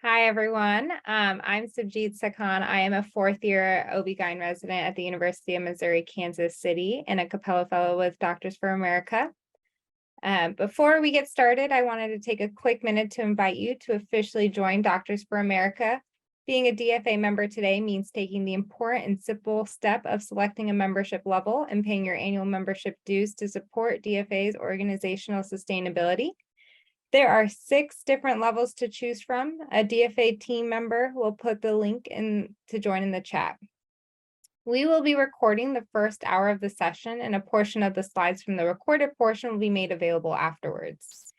Hi, everyone. I'm Subjeet Sakhan. I am a fourth-year OB-GYN resident at the University of Missouri, Kansas City, and a Capella Fellow with Doctors for America. Before we get started, I wanted to take a quick minute to invite you to officially join Doctors for America. Being a DFA member today means taking the important and simple step of selecting a membership level and paying your annual membership dues to support DFA's organizational sustainability. There are 6 different levels to choose from. A DFA team member will put the link in to join in the chat. We will be recording the first hour of the session, and a portion of the slides from the recorded portion will be made available afterwards.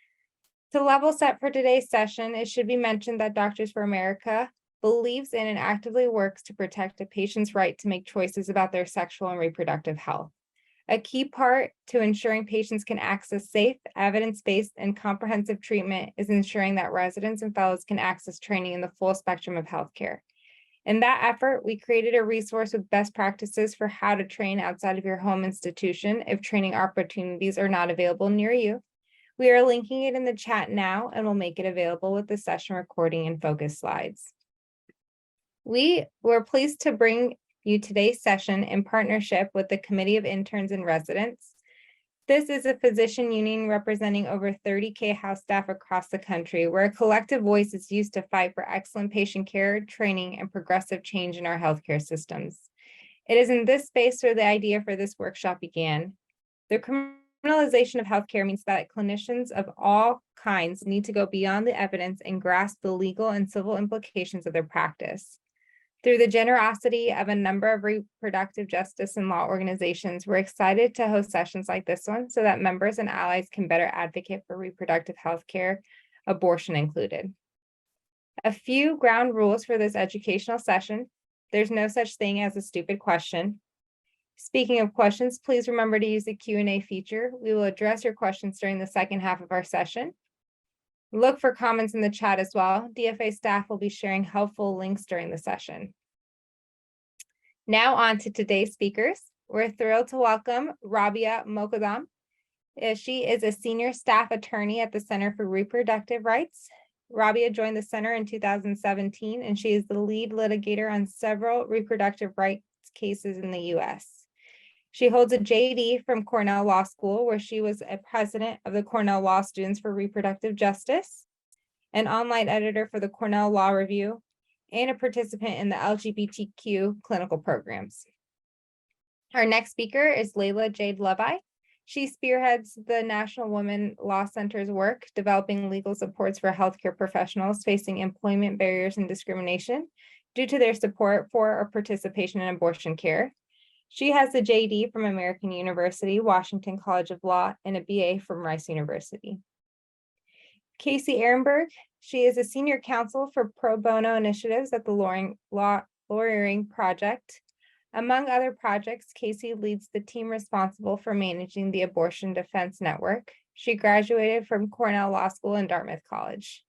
To level set for today's session, it should be mentioned that Doctors for America believes in and actively works to protect a patient's right to make choices about their sexual and reproductive health. A key part to ensuring patients can access safe, evidence-based, and comprehensive treatment is ensuring that residents and fellows can access training in the full spectrum of healthcare. In that effort, we created a resource with best practices for how to train outside of your home institution if training opportunities are not available near you. We are linking it in the chat now and will make it available with the session recording and focus slides. We were pleased to bring you today's session in partnership with the Committee of Interns and Residents. This is a physician union representing over 30K house staff across the country, where a collective voice is used to fight for excellent patient care, training, and progressive change in our healthcare systems. It is in this space where the idea for this workshop began. The criminalization of healthcare means that clinicians of all kinds need to go beyond the evidence and grasp the legal and civil implications of their practice. Through the generosity of a number of reproductive justice and law organizations, we're excited to host sessions like this one so that members and allies can better advocate for reproductive health care, abortion included. A few ground rules for this educational session. There's no such thing as a stupid question. Speaking of questions, please remember to use the Q&A feature. We will address your questions during the second half of our session. Look for comments in the chat as well. DFA staff will be sharing helpful links during the session. Now on to today's speakers. We're thrilled to welcome Rabia Mokaddam. She is a senior staff attorney at the Center for Reproductive Rights. Rabia joined the center in 2017, and she is the lead litigator on several reproductive rights cases in the U.S. She holds a JD from Cornell Law School, where she was a president of the Cornell Law Students for Reproductive Justice, an online editor for the Cornell Law Review, and a participant in the LGBTQ clinical programs. Our next speaker is Layla Jade Levi. She spearheads the National Women Law Center's work, developing legal supports for healthcare professionals facing employment barriers and discrimination due to their support for or participation in abortion care. She has a JD from American University, Washington College of Law, and a BA from Rice University. Casey Ehrenberg, she is a senior counsel for pro bono initiatives at the Lawyering Project. Among other projects, Casey leads the team responsible for managing the Abortion Defense Network. She graduated from Cornell Law School and Dartmouth College.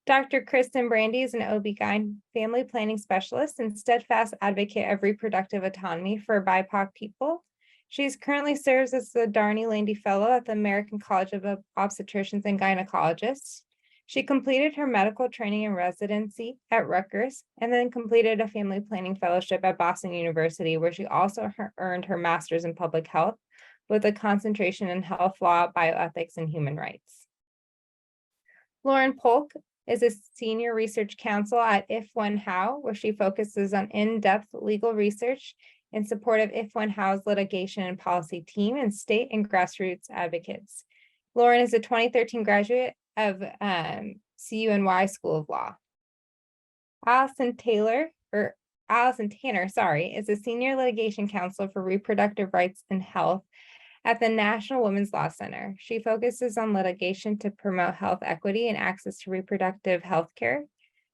Dr. Kristen Brandy is an OB-GYN family planning specialist and steadfast advocate of reproductive autonomy for BIPOC people. She currently serves as the Darney Landy Fellow at the American College of Obstetricians and Gynecologists. She completed her medical training and residency at Rutgers and then completed a family planning fellowship at Boston University, where she also earned her master's in public health with a concentration in health law, bioethics, and human rights. Lauren Polk is a senior research counsel at If When How, where she focuses on in-depth legal research in support of If When How's litigation and policy team and state and grassroots advocates. Lauren is a 2013 graduate of CUNY School of Law. Allison Tanner, is a senior litigation counsel for reproductive rights and health at the National Women's Law Center. She focuses on litigation to promote health equity and access to reproductive health care.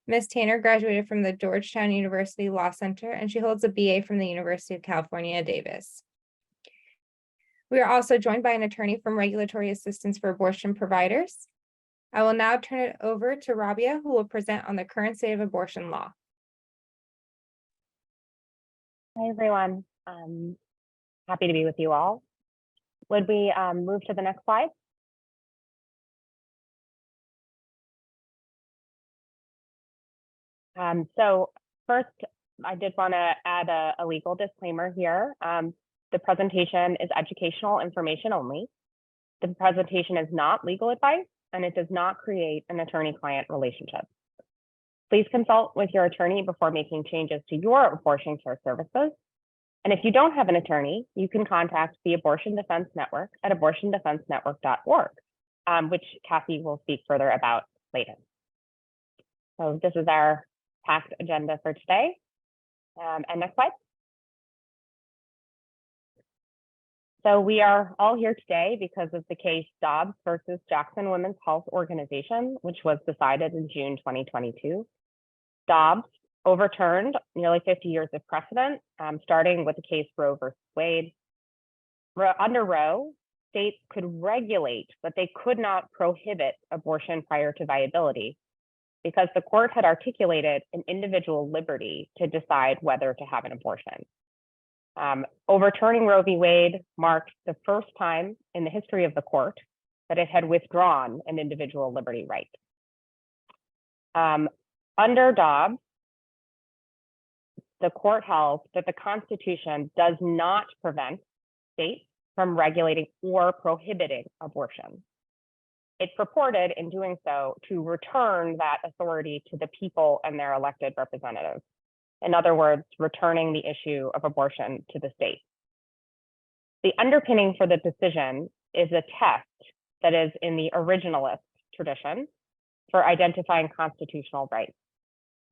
Ms. Tanner graduated from the Georgetown University Law Center, and she holds a BA from the University of California, Davis. We are also joined by an attorney from Regulatory Assistance for Abortion Providers. I will now turn it over to Rabia, who will present on the current state of abortion law. Hi, everyone. Happy to be with you all. Would we move to the next slide? So first, I did want to add a legal disclaimer here. The presentation is educational information only. The presentation is not legal advice, and it does not create an attorney-client relationship. Please consult with your attorney before making changes to your abortion care services. And if you don't have an attorney, you can contact the Abortion Defense Network at abortiondefensenetwork.org, which Kathy will speak further about later. So this is our packed agenda for today. And next slide. So we are all here today because of the case Dobbs versus Jackson Women's Health Organization, which was decided in June 2022. Dobbs overturned nearly 50 years of precedent, starting with the case Roe versus Wade. Under Roe, states could regulate, but they could not prohibit abortion prior to viability because the court had articulated an individual liberty to decide whether to have an abortion. Overturning Roe v. Wade marked the first time in the history of the court that it had withdrawn an individual liberty right. Under Dobbs, the court held that the Constitution does not prevent states from regulating or prohibiting abortion. It purported in doing so to return that authority to the people and their elected representatives. In other words, returning the issue of abortion to the state. The underpinning for the decision is a test that is in the originalist tradition for identifying constitutional rights.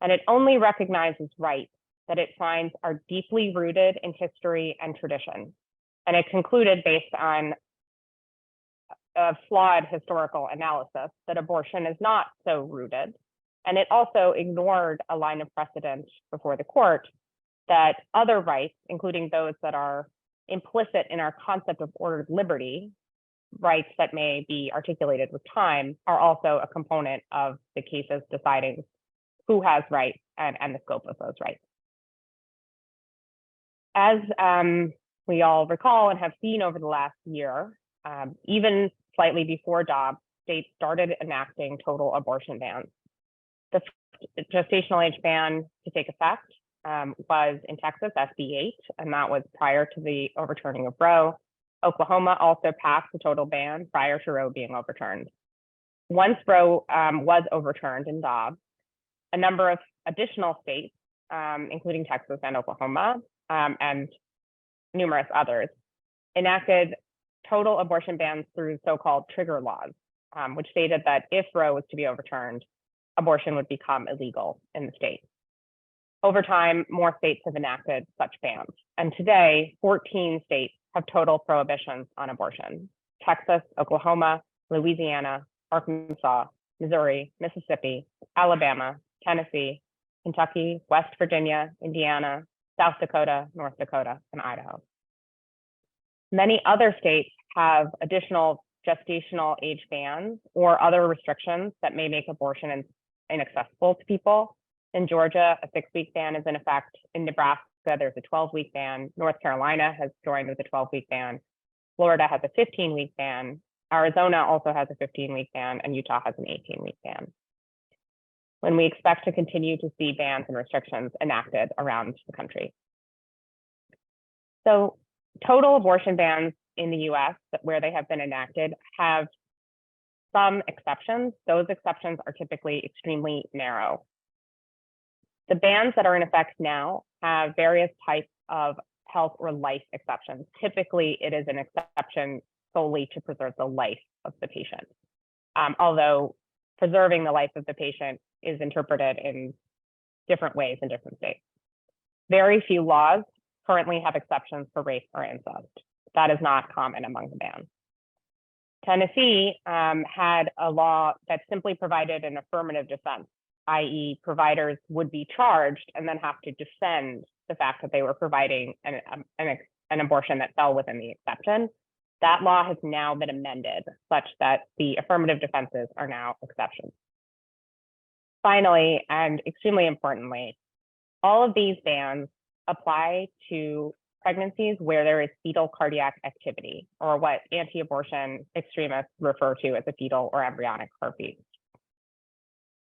And it only recognizes rights that it finds are deeply rooted in history and tradition. And it concluded based on a flawed historical analysis that abortion is not so rooted. And it also ignored a line of precedent before the court that other rights, including those that are implicit in our concept of ordered liberty, rights that may be articulated with time, are also a component of the cases deciding who has rights and the scope of those rights. As we all recall and have seen over the last year, even slightly before Dobbs, states started enacting total abortion bans. The first gestational age ban to take effect was in Texas, SB 8, and that was prior to the overturning of Roe. Oklahoma also passed a total ban prior to Roe being overturned. Once Roe was overturned in Dobbs, a number of additional states, including Texas and Oklahoma, and numerous others, enacted total abortion bans through so-called trigger laws, which stated that if Roe was to be overturned, abortion would become illegal in the state. Over time, more states have enacted such bans. And today, 14 states have total prohibitions on abortion: Texas, Oklahoma, Louisiana, Arkansas, Missouri, Mississippi, Alabama, Tennessee, Kentucky, West Virginia, Indiana, South Dakota, North Dakota, and Idaho. Many other states have additional gestational age bans or other restrictions that may make abortion inaccessible to people. In Georgia, a 6-week ban is in effect. In Nebraska, there's a 12-week ban. North Carolina has joined with a 12-week ban. Florida has a 15-week ban. Arizona also has a 15-week ban, and Utah has an 18-week ban. When we expect to continue to see bans and restrictions enacted around the country. So total abortion bans in the US where they have been enacted have some exceptions. Those exceptions are typically extremely narrow. The bans that are in effect now have various types of health or life exceptions. Typically, it is an exception solely to preserve the life of the patient. Although preserving the life of the patient is interpreted in different ways in different states. Very few laws currently have exceptions for rape or incest. That is not common among the bans. Tennessee had a law that simply provided an affirmative defense, i.e. providers would be charged and then have to defend the fact that they were providing an abortion that fell within the exception. That law has now been amended such that the affirmative defenses are now exceptions. Finally, and extremely importantly, all of these bans apply to pregnancies where there is fetal cardiac activity, or what anti-abortion extremists refer to as a fetal or embryonic heartbeat.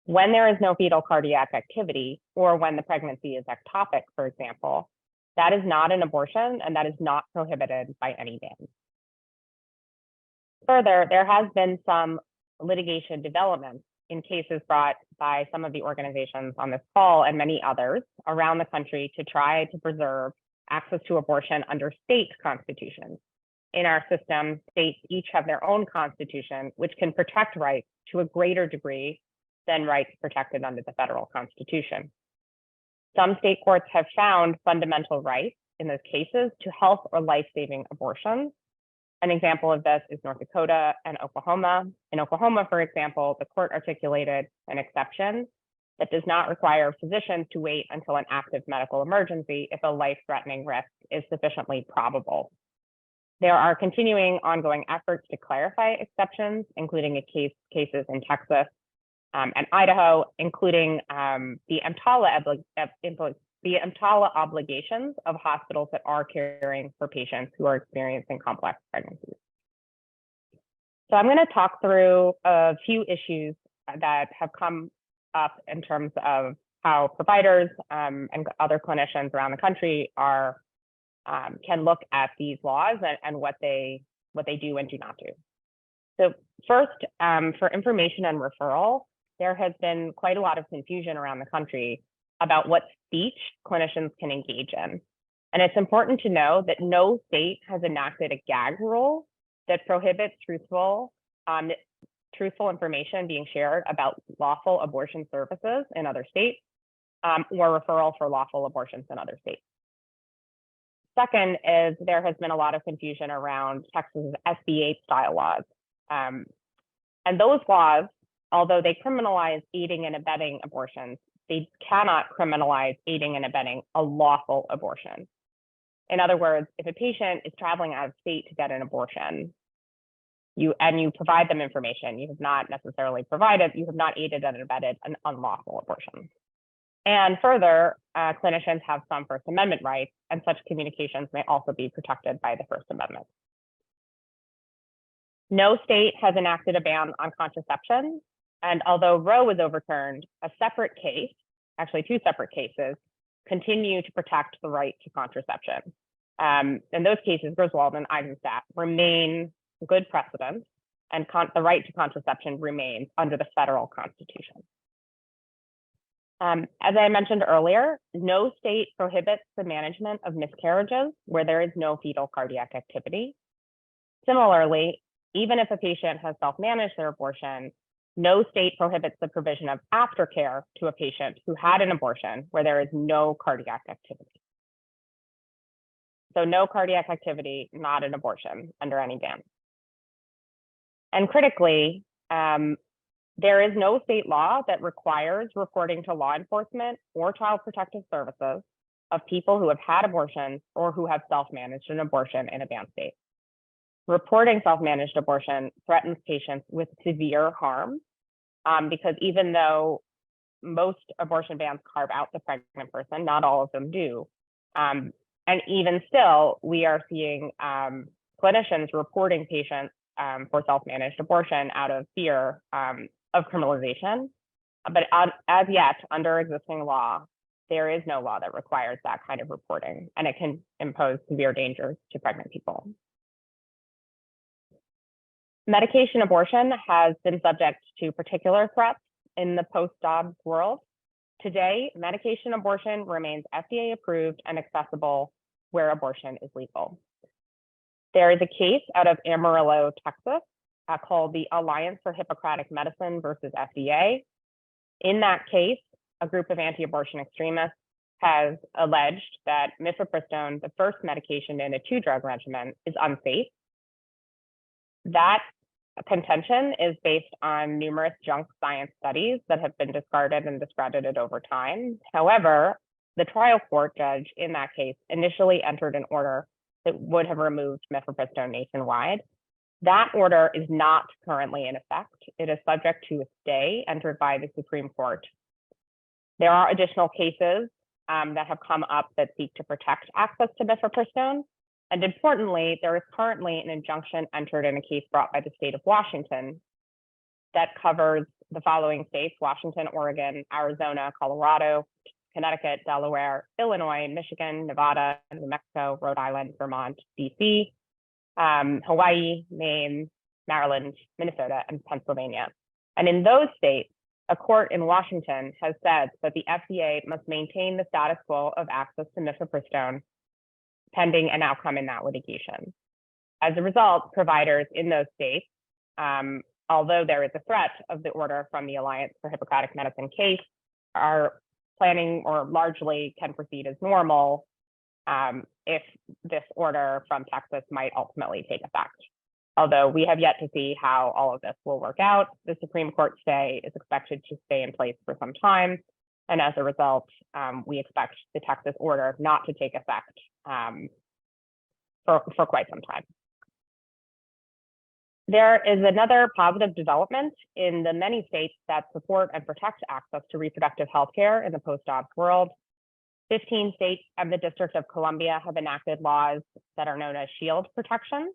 When there is no fetal cardiac activity, or when the pregnancy is ectopic, for example, that is not an abortion and that is not prohibited by any ban. Further, there has been some litigation development in cases brought by some of the organizations on this call and many others around the country to try to preserve access to abortion under state constitutions. In our system, states each have their own constitution, which can protect rights to a greater degree than rights protected under the federal constitution. Some state courts have found fundamental rights in those cases to health or life-saving abortions. An example of this is North Dakota and Oklahoma. In Oklahoma, for example, the court articulated an exception that does not require physicians to wait until an active medical emergency if a life-threatening risk is sufficiently probable. There are continuing ongoing efforts to clarify exceptions, including cases in Texas and Idaho, including the EMTALA obligations of hospitals that are caring for patients who are experiencing complex pregnancies. So I'm going to talk through a few issues that have come up in terms of how providers and other clinicians around the country are can look at these laws and what they do and do not do. So first, for information and referral, there has been quite a lot of confusion around the country about what speech clinicians can engage in. And it's important to know that no state has enacted a gag rule that prohibits truthful information being shared about lawful abortion services in other states or referral for lawful abortions in other states. Second is there has been a lot of confusion around Texas's SB 8 style laws. And those laws, although they criminalize aiding and abetting abortions, they cannot criminalize aiding and abetting a lawful abortion. In other words, if a patient is traveling out of state to get an abortion, you provide them information, you have not aided and abetted an unlawful abortion. And further, clinicians have some First Amendment rights, and such communications may also be protected by the First Amendment. No state has enacted a ban on contraception. And although Roe was overturned, a separate case, actually two separate cases, continue to protect the right to contraception. In those cases, Griswold and Eisenstadt remain good precedent, and the right to contraception remains under the federal constitution. As I mentioned earlier, no state prohibits the management of miscarriages where there is no fetal cardiac activity. Similarly, even if a patient has self-managed their abortion, no state prohibits the provision of aftercare to a patient who had an abortion where there is no cardiac activity. So no cardiac activity, not an abortion under any ban. And critically, there is no state law that requires reporting to law enforcement or child protective services of people who have had abortions or who have self-managed an abortion in a banned state. Reporting self-managed abortion threatens patients with severe harm because even though most abortion bans carve out the pregnant person, not all of them do. And even still, we are seeing clinicians reporting patients for self-managed abortion out of fear of criminalization. But as yet, under existing law, there is no law that requires that kind of reporting, and it can impose severe dangers to pregnant people. Medication abortion has been subject to particular threats in the post-Dobbs world. Today, medication abortion remains FDA approved and accessible where abortion is legal. There is a case out of Amarillo, Texas, called the Alliance for Hippocratic Medicine versus FDA. In that case, a group of anti-abortion extremists has alleged that mifepristone, the first medication in a 2-drug regimen, is unsafe. That contention is based on numerous junk science studies that have been discarded and discredited over time. However, the trial court judge in that case initially entered an order that would have removed mifepristone nationwide. That order is not currently in effect. It is subject to a stay entered by the Supreme Court. There are additional cases that have come up that seek to protect access to mifepristone. And importantly, there is currently an injunction entered in a case brought by the state of Washington that covers the following states: Washington, Oregon, Arizona, Colorado, Connecticut, Delaware, Illinois, Michigan, Nevada, New Mexico, Rhode Island, Vermont, DC, Hawaii, Maine, Maryland, Minnesota, and Pennsylvania. And in those states, a court in Washington has said that the FDA must maintain the status quo of access to mifepristone pending an outcome in that litigation. As a result, providers in those states, although there is a threat of the order from the Alliance for Hippocratic Medicine case, are planning or largely can proceed as normal if this order from Texas might ultimately take effect. Although we have yet to see how all of this will work out. The Supreme Court stay is expected to stay in place for some time. And as a result, we expect the Texas order not to take effect for quite some time. There is another positive development in the many states that support and protect access to reproductive health care in the post-Dobbs world. 15 states and the District of Columbia have enacted laws that are known as shield protections.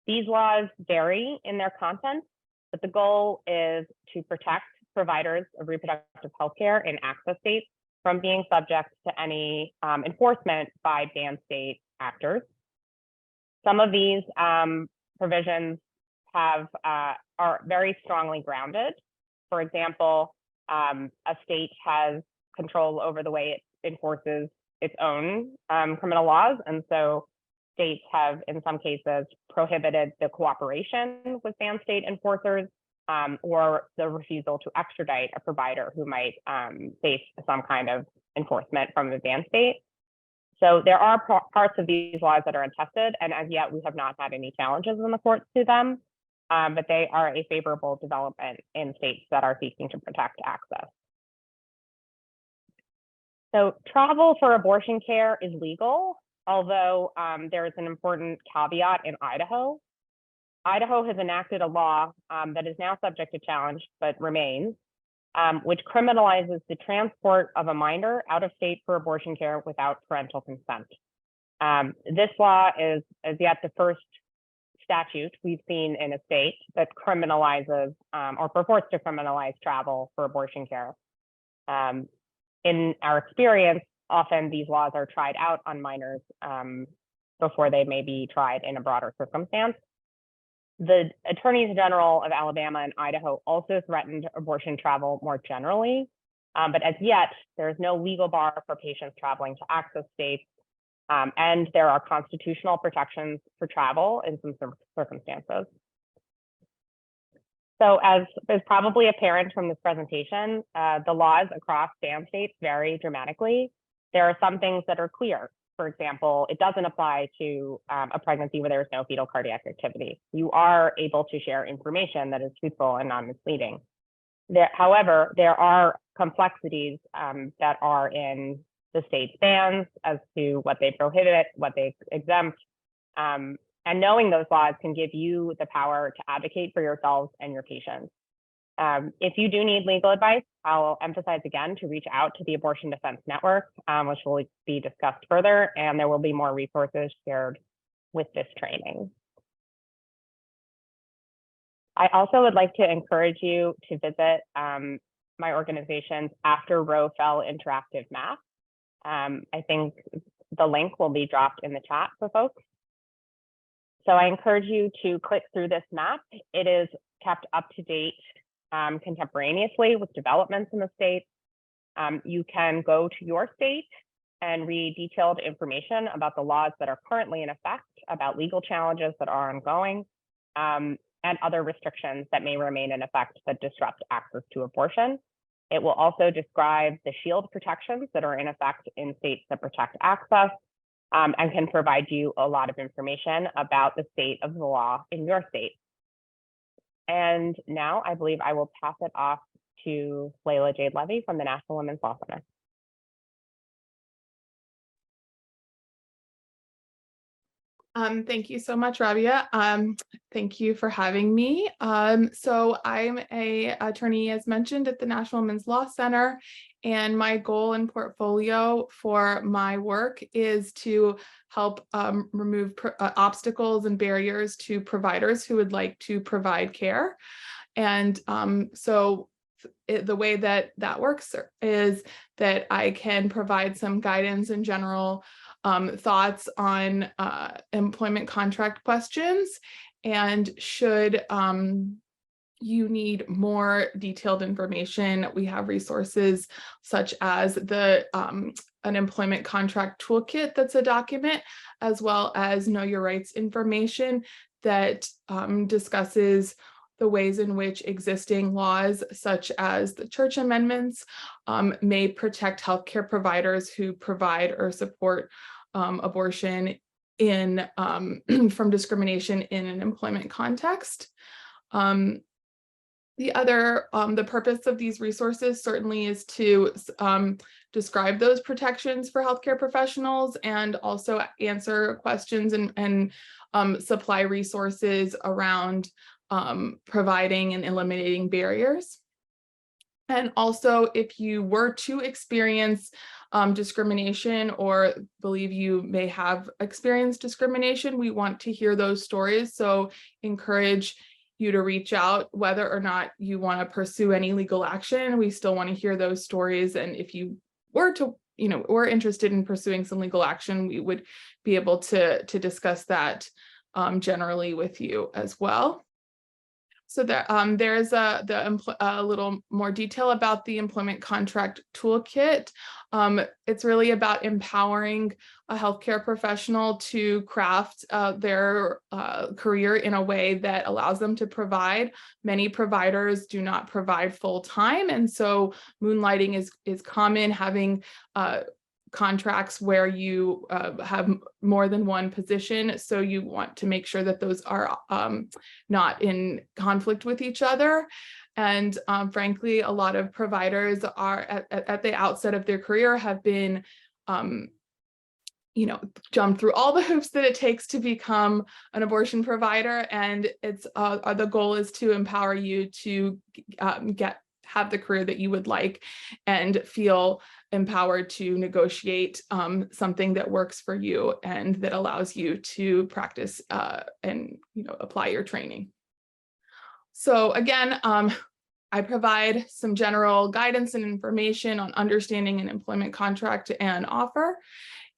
These laws vary in their content, but the goal is to protect providers of reproductive health care in access states from being subject to any enforcement by banned state actors. Some of these provisions are very strongly grounded. For example, a state has control over the way it enforces its own criminal laws, and so states have, in some cases, prohibited the cooperation with banned state enforcers or the refusal to extradite a provider who might face some kind of enforcement from the banned state. So there are parts of these laws that are untested, and as yet we have not had any challenges in the courts to them, but they are a favorable development in states that are seeking to protect access. So travel for abortion care is legal, although there is an important caveat in Idaho. Idaho has enacted a law that is now subject to challenge, but remains, which criminalizes the transport of a minor out of state for abortion care without parental consent. This law is as yet the first statute we've seen in a state that criminalizes or purports to criminalize travel for abortion care. In our experience, often these laws are tried out on minors before they may be tried in a broader circumstance. The attorneys general of Alabama and Idaho also threatened abortion travel more generally, but as yet, there is no legal bar for patients traveling to access states, and there are constitutional protections for travel in some circumstances. So as is probably apparent from this presentation, the laws across banned states vary dramatically. There are some things that are clear. For example, it doesn't apply to a pregnancy where there is no fetal cardiac activity. You are able to share information that is truthful and non-misleading. However, there are complexities that are in the state's bans as to what they prohibit, what they exempt. And knowing those laws can give you the power to advocate for yourselves and your patients. If you do need legal advice, I'll emphasize again to reach out to the Abortion Defense Network, which will be discussed further, and there will be more resources shared with this training. I also would like to encourage you to visit my organization's After Roe Fell interactive map. I think the link will be dropped in the chat for folks. So I encourage you to click through this map. It is kept up to date contemporaneously with developments in the state. You can go to your state and read detailed information about the laws that are currently in effect, about legal challenges that are ongoing, and other restrictions that may remain in effect that disrupt access to abortion. It will also describe the shield protections that are in effect in states that protect access, and can provide you a lot of information about the state of the law in your state. And now I believe I will pass it off to Layla Jade Levy from the National Women's Law Center. Thank you so much, Rabia. Thank you for having me. So I'm an attorney, as mentioned, at the National Women's Law Center, and my goal and portfolio for my work is to help remove obstacles and barriers to providers who would like to provide care. And so the way that works is that I can provide some guidance and general thoughts on employment contract questions. And should you need more detailed information, we have resources such as the an employment contract toolkit that's a document, as well as Know Your Rights information that discusses the ways in which existing laws, such as the church amendments, may protect healthcare providers who provide or support abortion in from discrimination in an employment context. The purpose of these resources certainly is to describe those protections for healthcare professionals, and also answer questions and supply resources around providing and eliminating barriers. And also, if you were to experience discrimination or believe you may have experienced discrimination, we want to hear those stories. So encourage you to reach out, whether or not you want to pursue any legal action. We still want to hear those stories. And if you were to, we're interested in pursuing some legal action, we would be able to discuss that generally with you as well. So there's a little more detail about the employment contract toolkit. It's really about empowering a healthcare professional to craft their career in a way that allows them to provide. Many providers do not provide full time, and so moonlighting is common. Having contracts where you have more than one position, so you want to make sure that those are not in conflict with each other. And frankly, a lot of providers are at the outset of their career have been jumped through all the hoops that it takes to become an abortion provider, and it's the goal is to empower you to have the career that you would like and feel empowered to negotiate something that works for you and that allows you to practice and apply your training. So again, I provide some general guidance and information on understanding an employment contract and offer.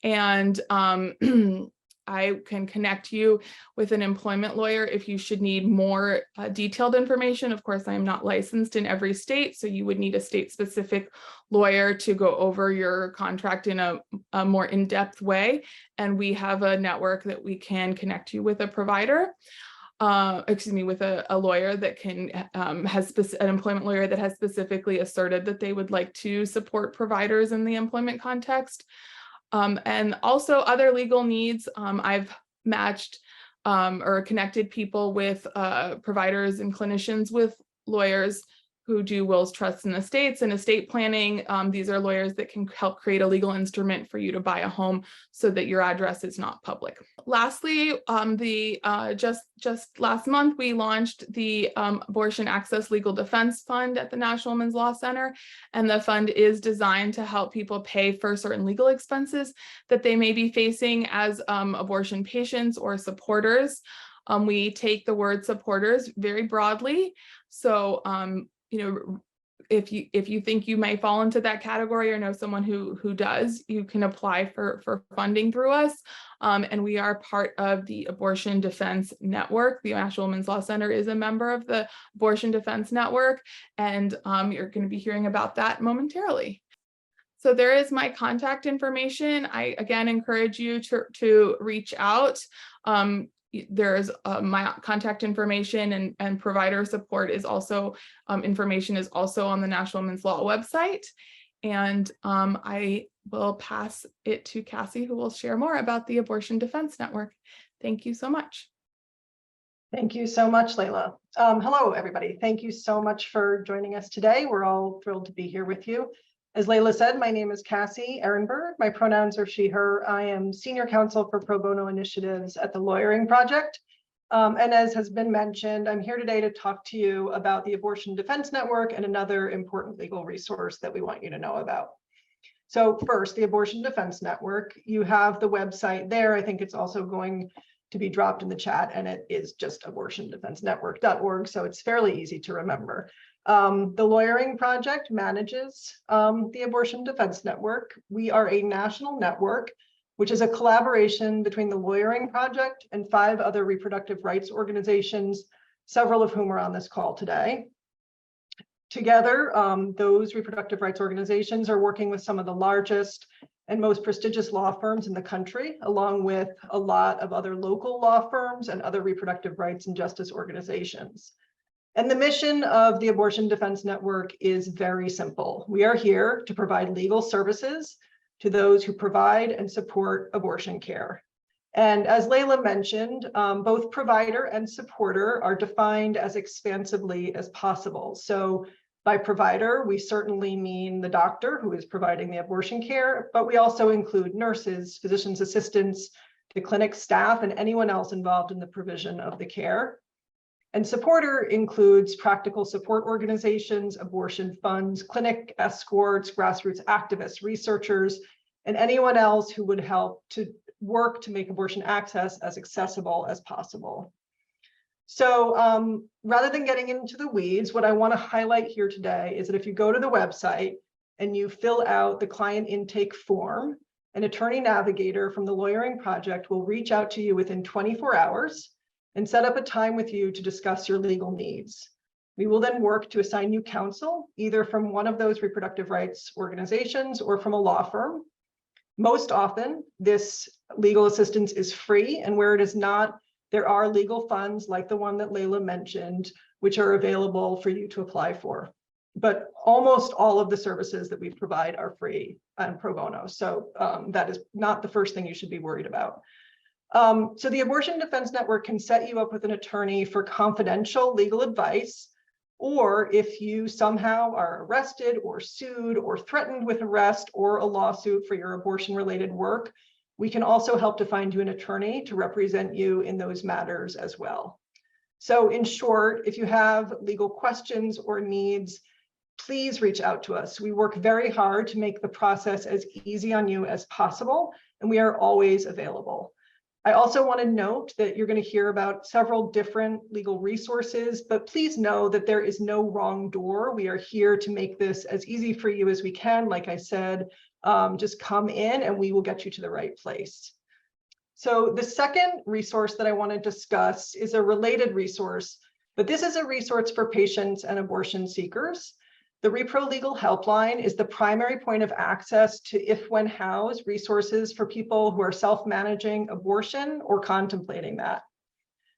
And I can connect you with an employment lawyer if you should need more detailed information. Of course, I am not licensed in every state, so you would need a state-specific lawyer to go over your contract in a more in-depth way. And we have a network that we can connect you with a provider. With a lawyer that can an employment lawyer that has specifically asserted that they would like to support providers in the employment context. And also other legal needs. I've matched or connected people with providers and clinicians with lawyers who do wills, trusts, and estates and estate planning. These are lawyers that can help create a legal instrument for you to buy a home so that your address is not public. Lastly, just last month, we launched the Abortion Access Legal Defense Fund at the National Women's Law Center. And the fund is designed to help people pay for certain legal expenses that they may be facing as abortion patients or supporters. We take the word supporters very broadly. So, if you think you may fall into that category or know someone who does, you can apply for funding through us. And we are part of the Abortion Defense Network. The National Women's Law Center is a member of the Abortion Defense Network, and you're going to be hearing about that momentarily. So there is my contact information. I again encourage you to reach out. There's my contact information and provider support is also information is also on the National Women's Law website. And I will pass it to Cassie, who will share more about the Abortion Defense Network. Thank you so much. Thank you so much, Layla. Hello, everybody. Thank you so much for joining us today. We're all thrilled to be here with you. As Layla said, my name is Cassie Ehrenberg. My pronouns are she, her. I am Senior Counsel for Pro Bono Initiatives at the Lawyering Project. And as has been mentioned, I'm here today to talk to you about the Abortion Defense Network and another important legal resource that we want you to know about. So first, the Abortion Defense Network. You have the website there. I think it's also going to be dropped in the chat, and it is just abortiondefensenetwork.org, so it's fairly easy to remember. The Lawyering Project manages the Abortion Defense Network. We are a national network, which is a collaboration between the Lawyering Project and 5 other reproductive rights organizations, several of whom are on this call today. Together, those reproductive rights organizations are working with some of the largest and most prestigious law firms in the country, along with a lot of other local law firms and other reproductive rights and justice organizations. And the mission of the Abortion Defense Network is very simple. We are here to provide legal services to those who provide and support abortion care. And as Layla mentioned, both provider and supporter are defined as expansively as possible. So by provider, we certainly mean the doctor who is providing the abortion care, but we also include nurses, physician's assistants, the clinic staff, and anyone else involved in the provision of the care. And supporter includes practical support organizations, abortion funds, clinic escorts, grassroots activists, researchers, and anyone else who would help to work to make abortion access as accessible as possible. So rather than getting into the weeds, what I want to highlight here today is that if you go to the website and you fill out the client intake form, an attorney navigator from the Lawyering Project will reach out to you within 24 hours and set up a time with you to discuss your legal needs. We will then work to assign you counsel, either from one of those reproductive rights organizations or from a law firm. Most often, this legal assistance is free, and where it is not, there are legal funds like the one that Layla mentioned, which are available for you to apply for. But almost all of the services that we provide are free and pro bono. So that is not the first thing you should be worried about. So the Abortion Defense Network can set you up with an attorney for confidential legal advice, or if you somehow are arrested or sued or threatened with arrest or a lawsuit for your abortion-related work, we can also help to find you an attorney to represent you in those matters as well. So in short, if you have legal questions or needs, please reach out to us. We work very hard to make the process as easy on you as possible, and we are always available. I also want to note that you're going to hear about several different legal resources, but please know that there is no wrong door. We are here to make this as easy for you as we can. Like I said, just come in and we will get you to the right place. So the second resource that I want to discuss is a related resource, but this is a resource for patients and abortion seekers. The Repro Legal Helpline is the primary point of access to if, when, hows resources for people who are self-managing abortion or contemplating that.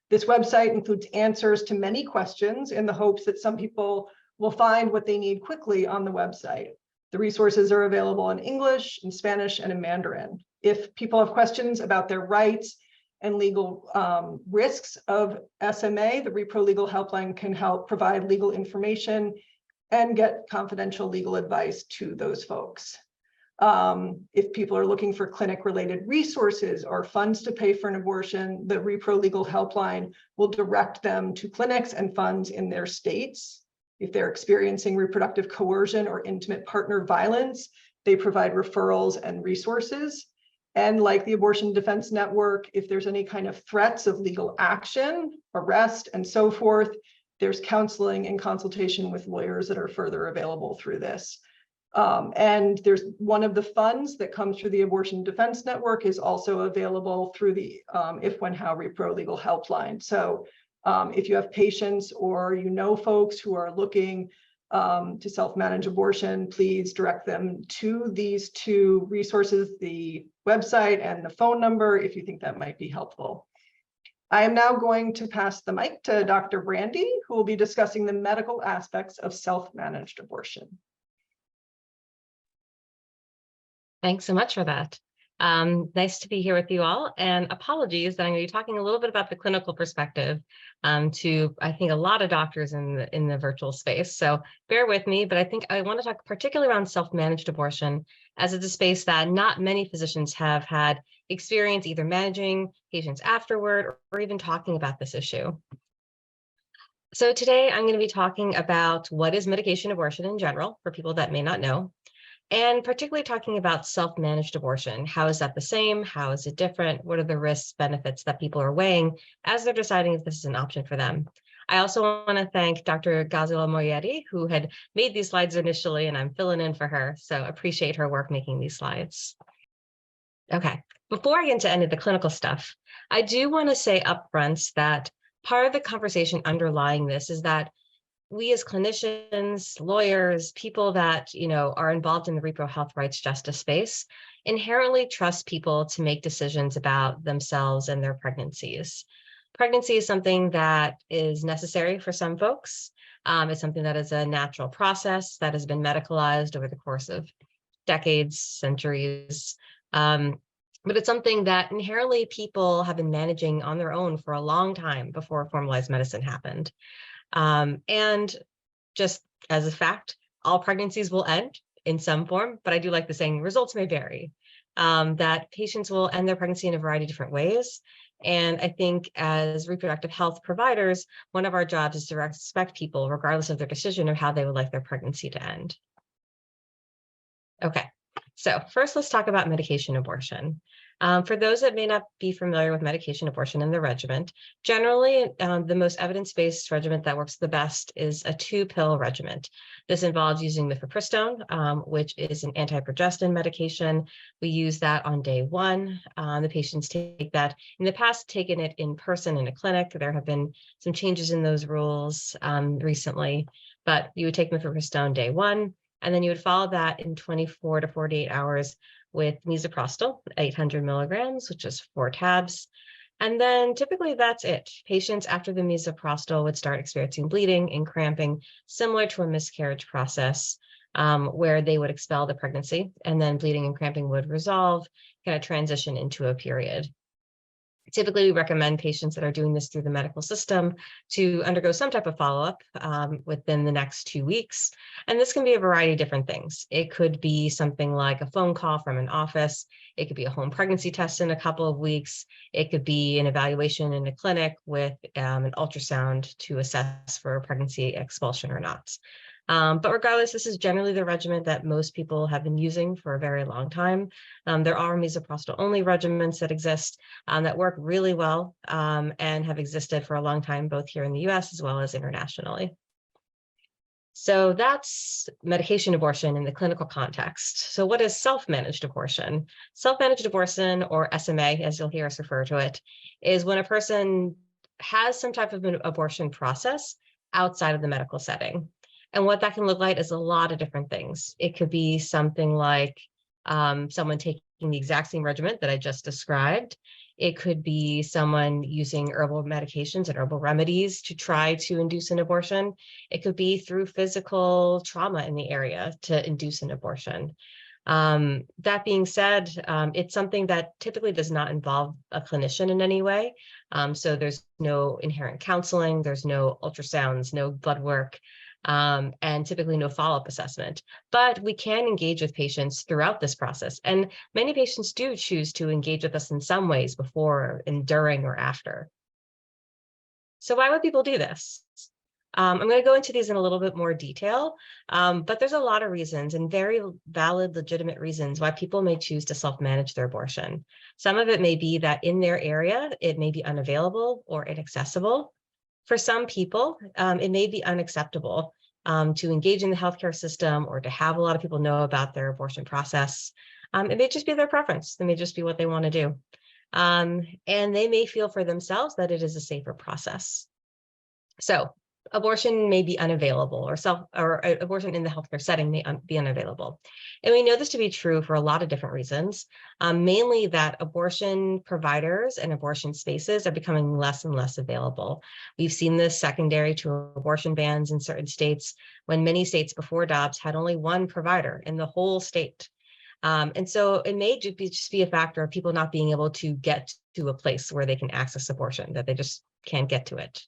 This website includes answers to many questions in the hopes that some people will find what they need quickly on the website. The resources are available in English, in Spanish, and in Mandarin. If people have questions about their rights and legal risks of SMA, the Repro Legal Helpline can help provide legal information and get confidential legal advice to those folks. If people are looking for clinic-related resources or funds to pay for an abortion, the Repro Legal Helpline will direct them to clinics and funds in their states. If they're experiencing reproductive coercion or intimate partner violence, they provide referrals and resources. And like the Abortion Defense Network, if there's any kind of threats of legal action, arrest, and so forth, there's counseling and consultation with lawyers that are further available through this. And there's one of the funds that comes through the Abortion Defense Network is also available through the If, When, How Repro Legal Helpline. So if you have patients or you know folks who are looking to self-manage abortion, please direct them to these two resources, the website and the phone number, if you think that might be helpful. I am now going to pass the mic to Dr. Brandy, who will be discussing the medical aspects of self-managed abortion. Thanks so much for that. Nice to be here with you all, and apologies that I'm going to be talking a little bit about the clinical perspective to, I think, a lot of doctors in the virtual space. So bear with me, but I think I want to talk particularly around self-managed abortion, as it's a space that not many physicians have had experience either managing patients afterward or even talking about this issue. So today I'm going to be talking about what is medication abortion in general for people that may not know, and particularly talking about self-managed abortion. How is that the same? How is it different? What are the risks, benefits that people are weighing as they're deciding if this is an option for them? I also want to thank Dr. Gazela Moyetti, who had made these slides initially, and I'm filling in for her. So appreciate her work making these slides. Okay, before I get into any of the clinical stuff, I do want to say upfront that part of the conversation underlying this is that we as clinicians, lawyers, people that, are involved in the repro health rights justice space inherently trust people to make decisions about themselves and their pregnancies. Pregnancy is something that is necessary for some folks. It's something that is a natural process that has been medicalized over the course of decades, centuries. But it's something that inherently people have been managing on their own for a long time before formalized medicine happened. And just as a fact, all pregnancies will end in some form, but I do like the saying results may vary, that patients will end their pregnancy in a variety of different ways. And I think as reproductive health providers, one of our jobs is to respect people regardless of their decision of how they would like their pregnancy to end. Okay, so first let's talk about medication abortion. For those that may not be familiar with medication abortion and the regimen, generally the most evidence-based regimen that works the best is a 2-pill regimen. This involves using mifepristone, which is an anti-progestin medication. We use that on day 1. The patients take that. In the past, taken it in person in a clinic. There have been some changes in those rules recently, but you would take mifepristone day 1, and then you would follow that in 24 to 48 hours with misoprostol, 800 milligrams, which is 4 tabs. And then typically that's it. Patients after the misoprostol would start experiencing bleeding and cramping, similar to a miscarriage process, where they would expel the pregnancy, and then bleeding and cramping would resolve, kind of transition into a period. Typically, we recommend patients that are doing this through the medical system to undergo some type of follow-up within the next 2 weeks. And this can be a variety of different things. It could be something like a phone call from an office. It could be a home pregnancy test in a couple of weeks. It could be an evaluation in a clinic with an ultrasound to assess for pregnancy expulsion or not. But regardless, this is generally the regimen that most people have been using for a very long time. There are misoprostol-only regimens that exist that work really well and have existed for a long time, both here in the US as well as internationally. So that's medication abortion in the clinical context. So what is self-managed abortion? Self-managed abortion, or SMA, as you'll hear us refer to it, is when a person has some type of an abortion process outside of the medical setting. And what that can look like is a lot of different things. It could be something like someone taking the exact same regimen that I just described. It could be someone using herbal medications and herbal remedies to try to induce an abortion. It could be through physical trauma in the area to induce an abortion. That being said, it's something that typically does not involve a clinician in any way. So there's no inherent counseling, there's no ultrasounds, no blood work, and typically no follow-up assessment. But we can engage with patients throughout this process. And many patients do choose to engage with us in some ways before and during or after. So why would people do this? I'm going to go into these in a little bit more detail, but there's a lot of reasons and very valid, legitimate reasons why people may choose to self-manage their abortion. Some of it may be that in their area, it may be unavailable or inaccessible. For some people, it may be unacceptable to engage in the healthcare system or to have a lot of people know about their abortion process. It may just be their preference. It may just be what they want to do. And they may feel for themselves that it is a safer process. So abortion may be unavailable, or abortion in the healthcare setting may be unavailable. And we know this to be true for a lot of different reasons, mainly that abortion providers and abortion spaces are becoming less and less available. We've seen this secondary to abortion bans in certain states, when many states before Dobbs had only one provider in the whole state. And so it may just be a factor of people not being able to get to a place where they can access abortion, that they just can't get to it.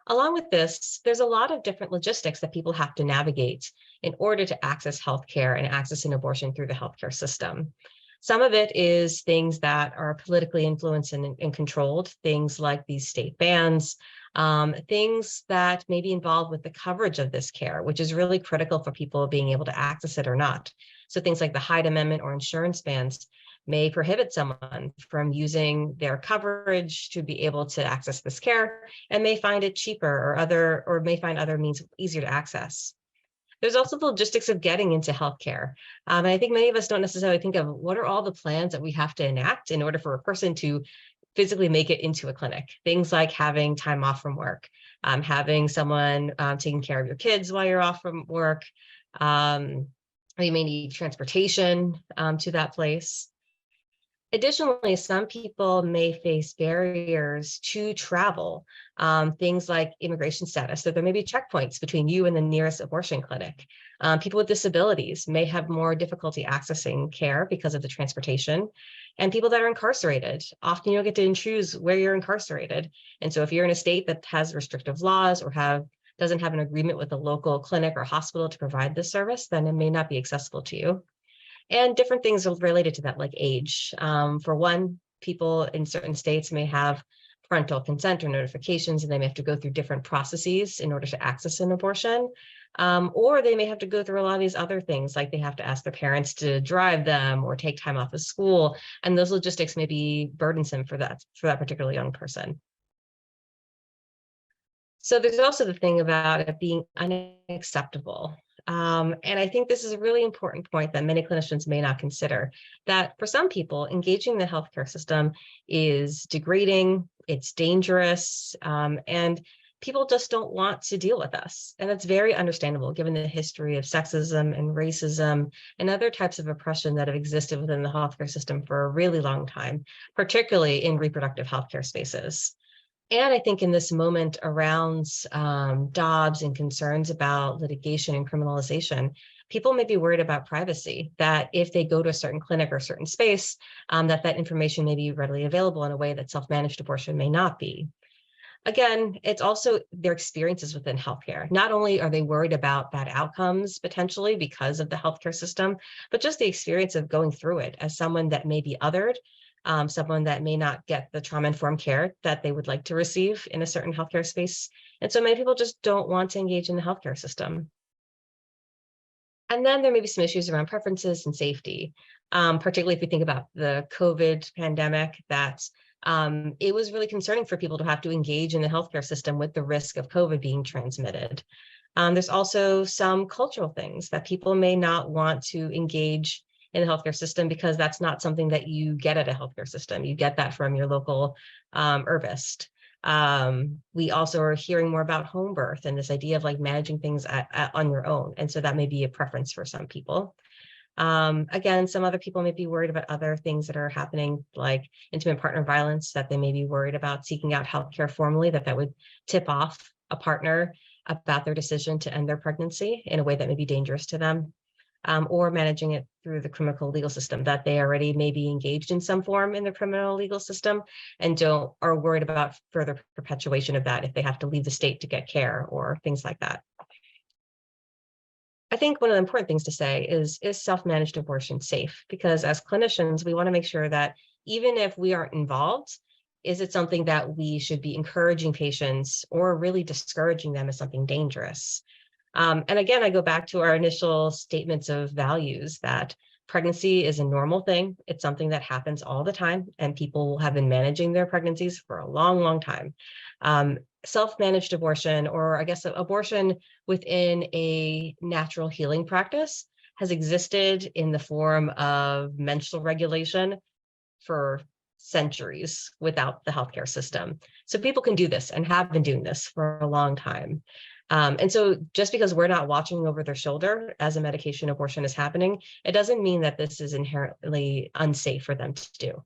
Along with this, there's a lot of different logistics that people have to navigate in order to access healthcare and access an abortion through the healthcare system. Some of it is things that are politically influenced and controlled, things like these state bans, things that may be involved with the coverage of this care, which is really critical for people being able to access it or not. So things like the Hyde Amendment or insurance bans may prohibit someone from using their coverage to be able to access this care, and may find it cheaper or may find other means easier to access. There's also the logistics of getting into healthcare. And I think many of us don't necessarily think of what are all the plans that we have to enact in order for a person to physically make it into a clinic. Things like having time off from work, having someone taking care of your kids while you're off from work. You may need transportation to that place. Additionally, some people may face barriers to travel, things like immigration status. So there may be checkpoints between you and the nearest abortion clinic. People with disabilities may have more difficulty accessing care because of the transportation. And people that are incarcerated, often you don't get to choose where you're incarcerated. And so if you're in a state that has restrictive laws or doesn't have an agreement with a local clinic or hospital to provide this service, then it may not be accessible to you. And different things are related to that, like age. For one, people in certain states may have parental consent or notifications, and they may have to go through different processes in order to access an abortion. Or they may have to go through a lot of these other things, like they have to ask their parents to drive them or take time off of school. And those logistics may be burdensome for that particular young person. So there's also the thing about it being unacceptable. And I think this is a really important point that many clinicians may not consider, that for some people, engaging in the healthcare system is degrading, it's dangerous, and people just don't want to deal with us. And that's very understandable given the history of sexism and racism and other types of oppression that have existed within the healthcare system for a really long time, particularly in reproductive healthcare spaces. And I think in this moment around Dobbs and concerns about litigation and criminalization, people may be worried about privacy, that if they go to a certain clinic or a certain space, that information may be readily available in a way that self-managed abortion may not be. Again, it's also their experiences within healthcare. Not only are they worried about bad outcomes potentially because of the healthcare system, but just the experience of going through it as someone that may be othered, someone that may not get the trauma-informed care that they would like to receive in a certain healthcare space. And so many people just don't want to engage in the healthcare system. And then there may be some issues around preferences and safety, particularly if we think about the COVID pandemic, that it was really concerning for people to have to engage in the healthcare system with the risk of COVID being transmitted. There's also some cultural things that people may not want to engage in the healthcare system because that's not something that you get at a healthcare system. You get that from your local herbist. We also are hearing more about home birth and this idea of like managing things on your own. And so that may be a preference for some people. Again, some other people may be worried about other things that are happening, like intimate partner violence, that they may be worried about seeking out healthcare formally, that would tip off a partner about their decision to end their pregnancy in a way that may be dangerous to them. Or managing it through the criminal legal system, that they already may be engaged in some form in the criminal legal system and are worried about further perpetuation of that if they have to leave the state to get care or things like that. I think one of the important things to say is self-managed abortion safe? Because as clinicians, we want to make sure that even if we aren't involved, is it something that we should be encouraging patients or really discouraging them as something dangerous? And again, I go back to our initial statements of values, that pregnancy is a normal thing. It's something that happens all the time, and people have been managing their pregnancies for a long, long time. Self-managed abortion, or I guess abortion within a natural healing practice, has existed in the form of menstrual regulation for centuries without the healthcare system. So people can do this and have been doing this for a long time. And so just because we're not watching over their shoulder as a medication abortion is happening, it doesn't mean that this is inherently unsafe for them to do.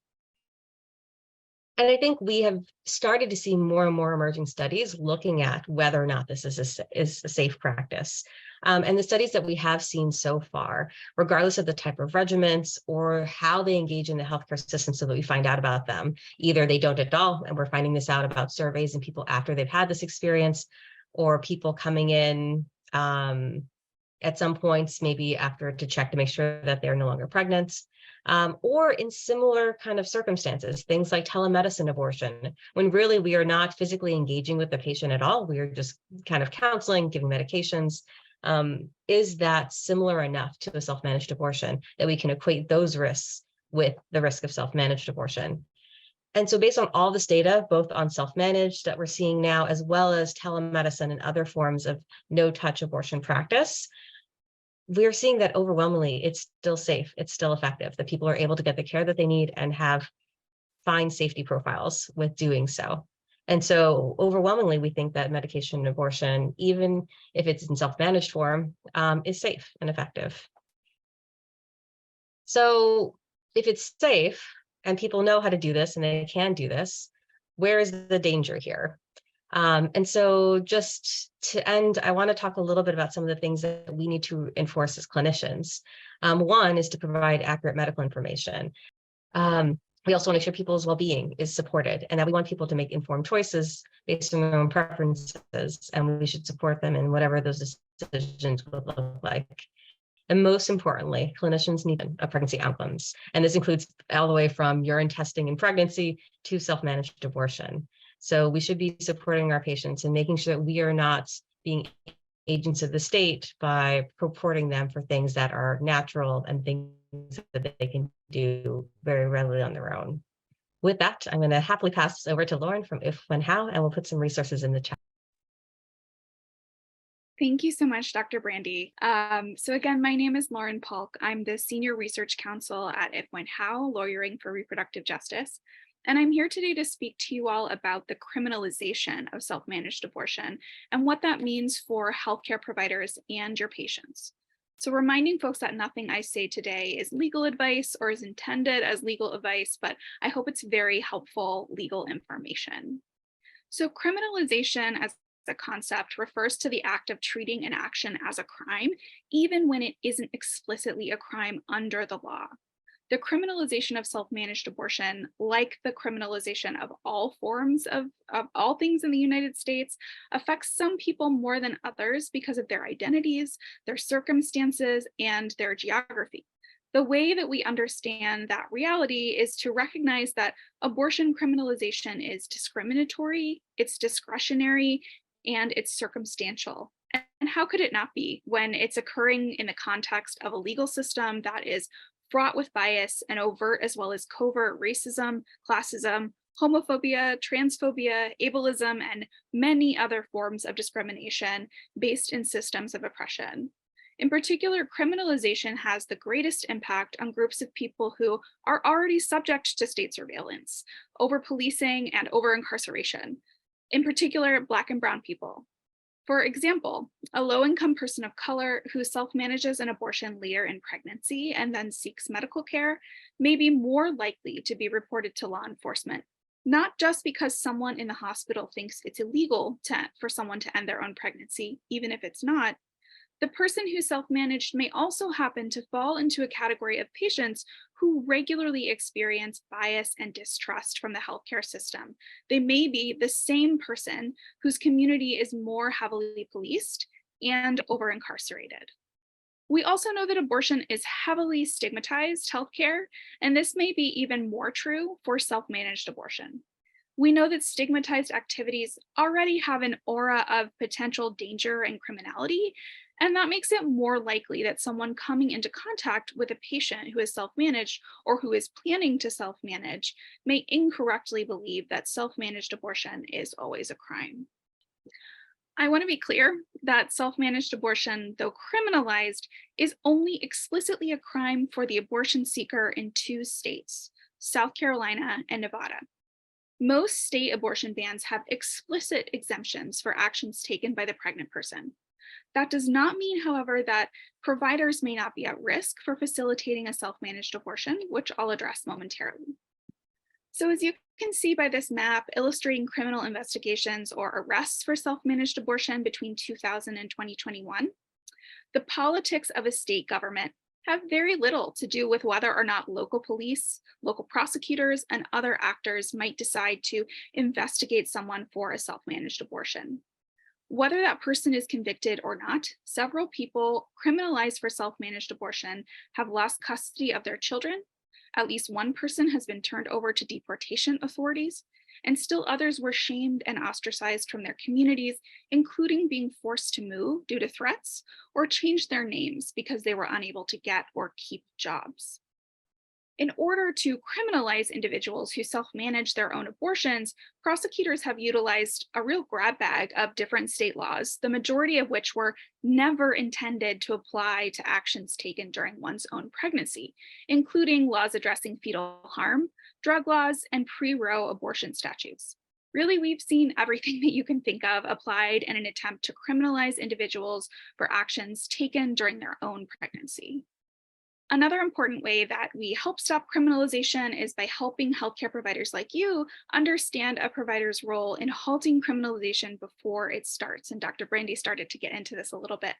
And I think we have started to see more and more emerging studies looking at whether or not this is a safe practice. And the studies that we have seen so far, regardless of the type of regimens or how they engage in the healthcare system so that we find out about them, either they don't at all, and we're finding this out about surveys and people after they've had this experience, or people coming in at some points, maybe after to check to make sure that they're no longer pregnant, or in similar kind of circumstances, things like telemedicine abortion, when really we are not physically engaging with the patient at all. We are just kind of counseling, giving medications. Is that similar enough to a self-managed abortion that we can equate those risks with the risk of self-managed abortion. And so based on all this data, both on self-managed that we're seeing now, as well as telemedicine and other forms of no-touch abortion practice, we're seeing that overwhelmingly it's still safe, it's still effective, that people are able to get the care that they need and have fine safety profiles with doing so. And so overwhelmingly, we think that medication abortion, even if it's in self-managed form, is safe and effective. So if it's safe and people know how to do this and they can do this, where is the danger here? And so just to end, I want to talk a little bit about some of the things that we need to enforce as clinicians. One is to provide accurate medical information. We also want to make sure people's well-being is supported and that we want people to make informed choices based on their own preferences, and we should support them in whatever those decisions would look like. And most importantly, clinicians need a pregnancy outcomes. And this includes all the way from urine testing in pregnancy to self-managed abortion. So we should be supporting our patients and making sure that we are not being agents of the state by purporting them for things that are natural and things that they can do very readily on their own. With that, I'm going to happily pass this over to Lauren from If, When, How, and we'll put some resources in the chat. Thank you so much, Dr. Brandy. So again, my name is Lauren Polk. I'm the Senior Research Counsel at If, When, How, Lawyering for Reproductive Justice. And I'm here today to speak to you all about the criminalization of self-managed abortion and what that means for healthcare providers and your patients. So reminding folks that nothing I say today is legal advice or is intended as legal advice, but I hope it's very helpful legal information. So criminalization as a concept refers to the act of treating an action as a crime, even when it isn't explicitly a crime under the law. The criminalization of self-managed abortion, like the criminalization of all forms of all things in the United States, affects some people more than others because of their identities, their circumstances, and their geography. The way that we understand that reality is to recognize that abortion criminalization is discriminatory, it's discretionary, and it's circumstantial. And how could it not be when it's occurring in the context of a legal system that is fraught with bias and overt as well as covert racism, classism, homophobia, transphobia, ableism, and many other forms of discrimination based in systems of oppression. In particular, criminalization has the greatest impact on groups of people who are already subject to state surveillance, over-policing, and over-incarceration, in particular, Black and Brown people. For example, a low-income person of color who self-manages an abortion later in pregnancy and then seeks medical care may be more likely to be reported to law enforcement, not just because someone in the hospital thinks it's illegal for someone to end their own pregnancy, even if it's not. The person who self-managed may also happen to fall into a category of patients who regularly experience bias and distrust from the healthcare system. They may be the same person whose community is more heavily policed and over-incarcerated. We also know that abortion is heavily stigmatized healthcare, and this may be even more true for self-managed abortion. We know that stigmatized activities already have an aura of potential danger and criminality, and that makes it more likely that someone coming into contact with a patient who is self-managed or who is planning to self-manage may incorrectly believe that self-managed abortion is always a crime. I want to be clear that self-managed abortion, though criminalized, is only explicitly a crime for the abortion seeker in 2 states, South Carolina and Nevada. Most state abortion bans have explicit exemptions for actions taken by the pregnant person. That does not mean, however, that providers may not be at risk for facilitating a self-managed abortion, which I'll address momentarily. So as you can see by this map illustrating criminal investigations or arrests for self-managed abortion between 2000 and 2021, the politics of a state government have very little to do with whether or not local police, local prosecutors, and other actors might decide to investigate someone for a self-managed abortion. Whether that person is convicted or not, several people criminalized for self-managed abortion have lost custody of their children. At least one person has been turned over to deportation authorities, and still others were shamed and ostracized from their communities, including being forced to move due to threats or change their names because they were unable to get or keep jobs. In order to criminalize individuals who self-manage their own abortions, prosecutors have utilized a real grab bag of different state laws, the majority of which were never intended to apply to actions taken during one's own pregnancy, including laws addressing fetal harm, drug laws, and pre-Roe abortion statutes. Really, we've seen everything that you can think of applied in an attempt to criminalize individuals for actions taken during their own pregnancy. Another important way that we help stop criminalization is by helping healthcare providers like you understand a provider's role in halting criminalization before it starts. And Dr. Brandy started to get into this a little bit.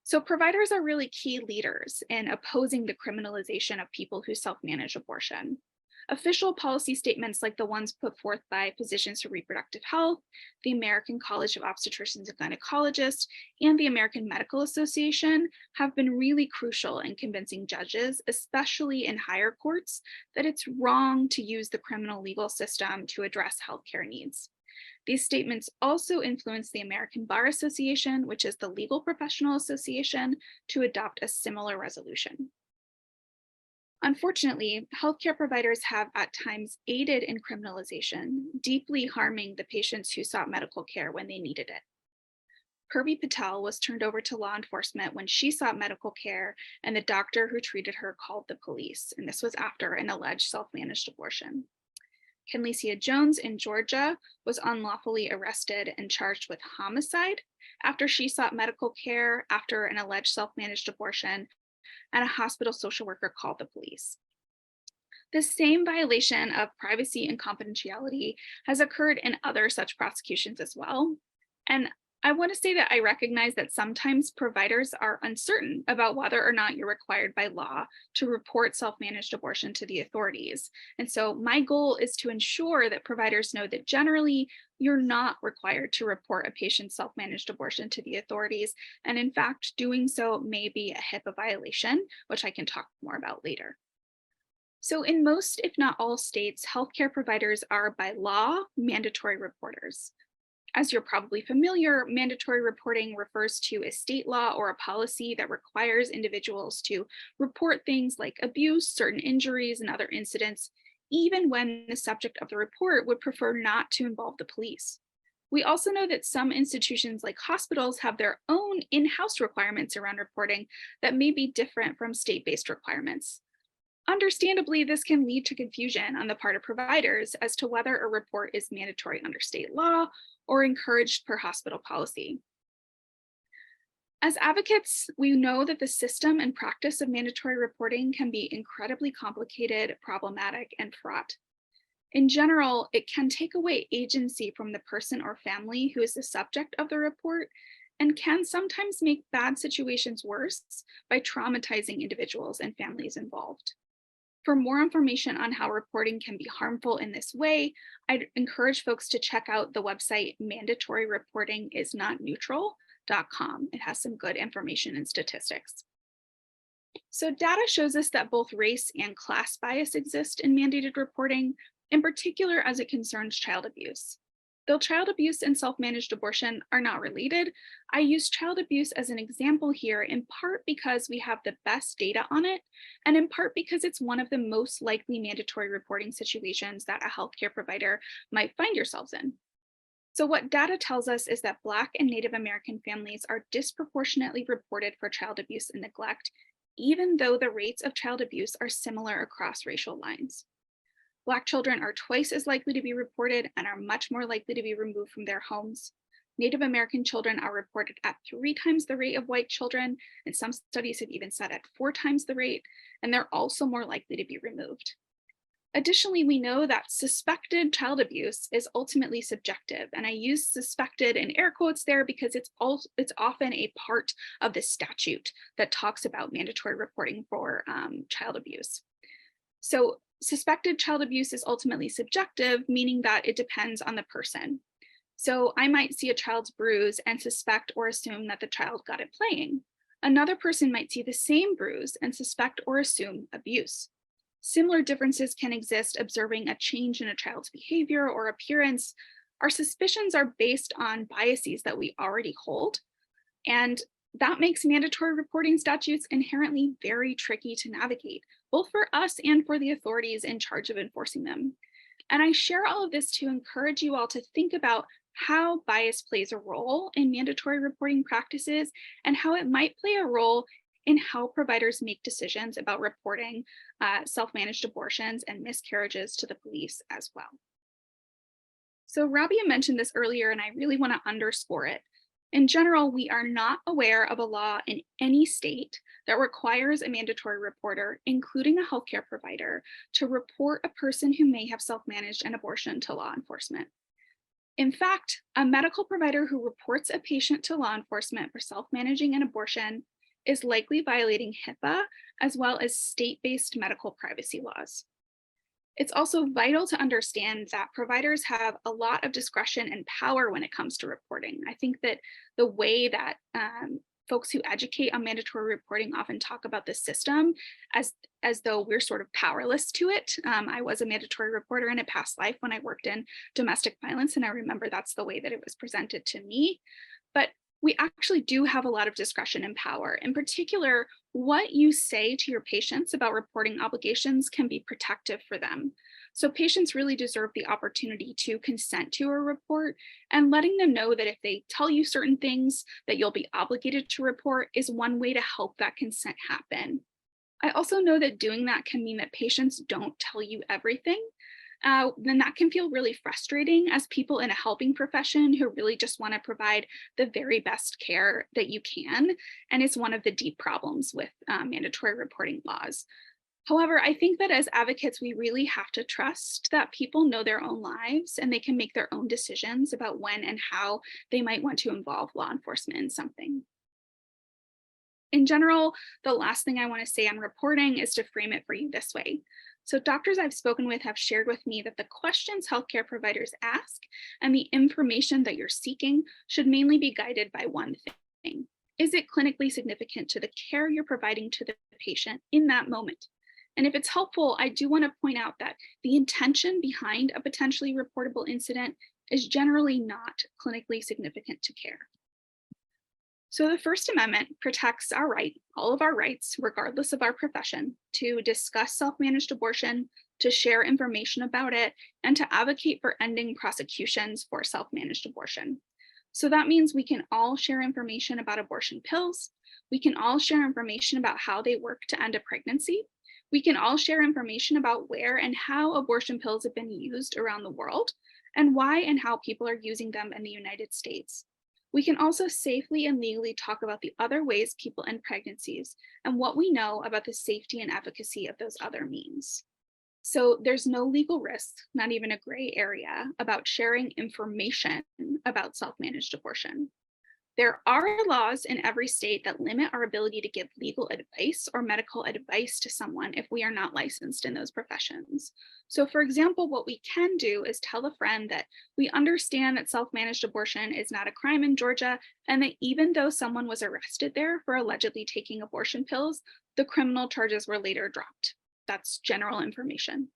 So providers are really key leaders in opposing the criminalization of people who self-manage abortion. Official policy statements like the ones put forth by Physicians for Reproductive Health, the American College of Obstetricians and Gynecologists, and the American Medical Association have been really crucial in convincing judges, especially in higher courts, that it's wrong to use the criminal legal system to address healthcare needs. These statements also influence the American Bar Association, which is the legal professional association, to adopt a similar resolution. Unfortunately, healthcare providers have at times aided in criminalization, deeply harming the patients who sought medical care when they needed it. Purvi Patel was turned over to law enforcement when she sought medical care, and the doctor who treated her called the police, and this was after an alleged self-managed abortion. Kenlecia Jones in Georgia was unlawfully arrested and charged with homicide after she sought medical care after an alleged self-managed abortion, and a hospital social worker called the police. The same violation of privacy and confidentiality has occurred in other such prosecutions as well. And I want to say that I recognize that sometimes providers are uncertain about whether or not you're required by law to report self-managed abortion to the authorities. And so my goal is to ensure that providers know that generally you're not required to report a patient's self-managed abortion to the authorities. And in fact, doing so may be a HIPAA violation, which I can talk more about later. So in most, if not all states, healthcare providers are by law mandatory reporters. As you're probably familiar, mandatory reporting refers to a state law or a policy that requires individuals to report things like abuse, certain injuries, and other incidents, even when the subject of the report would prefer not to involve the police. We also know that some institutions like hospitals have their own in-house requirements around reporting that may be different from state-based requirements. Understandably, this can lead to confusion on the part of providers as to whether a report is mandatory under state law or encouraged per hospital policy. As advocates, we know that the system and practice of mandatory reporting can be incredibly complicated, problematic, and fraught. In general, it can take away agency from the person or family who is the subject of the report and can sometimes make bad situations worse by traumatizing individuals and families involved. For more information on how reporting can be harmful in this way, I'd encourage folks to check out the website mandatoryreportingisnotneutral.com. It has some good information and statistics. So data shows us that both race and class bias exist in mandated reporting, in particular as it concerns child abuse. Though child abuse and self-managed abortion are not related, I use child abuse as an example here in part because we have the best data on it, and in part because it's one of the most likely mandatory reporting situations that a healthcare provider might find yourselves in. So what data tells us is that Black and Native American families are disproportionately reported for child abuse and neglect, even though the rates of child abuse are similar across racial lines. Black children are twice as likely to be reported and are much more likely to be removed from their homes. Native American children are reported at 3 times the rate of white children, and some studies have even said at 4 times the rate, and they're also more likely to be removed. Additionally, we know that suspected child abuse is ultimately subjective, and I use suspected in air quotes there because it's often a part of the statute that talks about mandatory reporting for child abuse. So suspected child abuse is ultimately subjective, meaning that it depends on the person. So I might see a child's bruise and suspect or assume that the child got it playing. Another person might see the same bruise and suspect or assume abuse. Similar differences can exist observing a change in a child's behavior or appearance. Our suspicions are based on biases that we already hold. And that makes mandatory reporting statutes inherently very tricky to navigate, both for us and for the authorities in charge of enforcing them. And I share all of this to encourage you all to think about how bias plays a role in mandatory reporting practices and how it might play a role in how providers make decisions about reporting self-managed abortions and miscarriages to the police as well. So Rabia mentioned this earlier, and I really want to underscore it. In general, we are not aware of a law in any state that requires a mandatory reporter, including a healthcare provider, to report a person who may have self-managed an abortion to law enforcement. In fact, a medical provider who reports a patient to law enforcement for self-managing an abortion is likely violating HIPAA, as well as state-based medical privacy laws. It's also vital to understand that providers have a lot of discretion and power when it comes to reporting. I think that the way that folks who educate on mandatory reporting often talk about the system as though we're sort of powerless to it. I was a mandatory reporter in a past life when I worked in domestic violence, and I remember that's the way that it was presented to me. But we actually do have a lot of discretion and power. In particular, what you say to your patients about reporting obligations can be protective for them. So patients really deserve the opportunity to consent to a report, and letting them know that if they tell you certain things that you'll be obligated to report is one way to help that consent happen. I also know that doing that can mean that patients don't tell you everything. Then that can feel really frustrating as people in a helping profession who really just want to provide the very best care that you can. And it's one of the deep problems with mandatory reporting laws. However, I think that as advocates, we really have to trust that people know their own lives and they can make their own decisions about when and how they might want to involve law enforcement in something. In general, the last thing I want to say on reporting is to frame it for you this way. So doctors I've spoken with have shared with me that the questions healthcare providers ask and the information that you're seeking should mainly be guided by one thing. Is it clinically significant to the care you're providing to the patient in that moment? And if it's helpful, I do want to point out that the intention behind a potentially reportable incident is generally not clinically significant to care. So the First Amendment protects our right, all of our rights, regardless of our profession, to discuss self-managed abortion, to share information about it, and to advocate for ending prosecutions for self-managed abortion. So that means we can all share information about abortion pills. We can all share information about how they work to end a pregnancy. We can all share information about where and how abortion pills have been used around the world, and why and how people are using them in the United States. We can also safely and legally talk about the other ways people end pregnancies and what we know about the safety and efficacy of those other means. So there's no legal risk, not even a gray area, about sharing information about self-managed abortion. There are laws in every state that limit our ability to give legal advice or medical advice to someone if we are not licensed in those professions. So for example, what we can do is tell a friend that we understand that self-managed abortion is not a crime in Georgia, and that even though someone was arrested there for allegedly taking abortion pills, the criminal charges were later dropped. That's general information.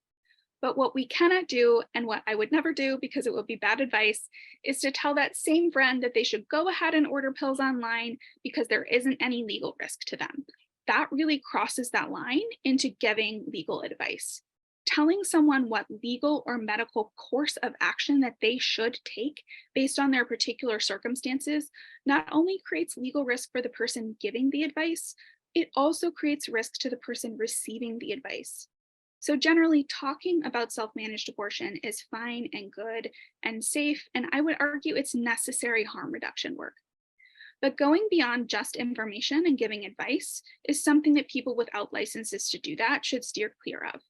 But what we cannot do, and what I would never do because it would be bad advice, is to tell that same friend that they should go ahead and order pills online because there isn't any legal risk to them. That really crosses that line into giving legal advice. Telling someone what legal or medical course of action that they should take based on their particular circumstances not only creates legal risk for the person giving the advice, it also creates risk to the person receiving the advice. So generally, talking about self-managed abortion is fine and good and safe, and I would argue it's necessary harm reduction work. But going beyond just information and giving advice is something that people without licenses to do that should steer clear of.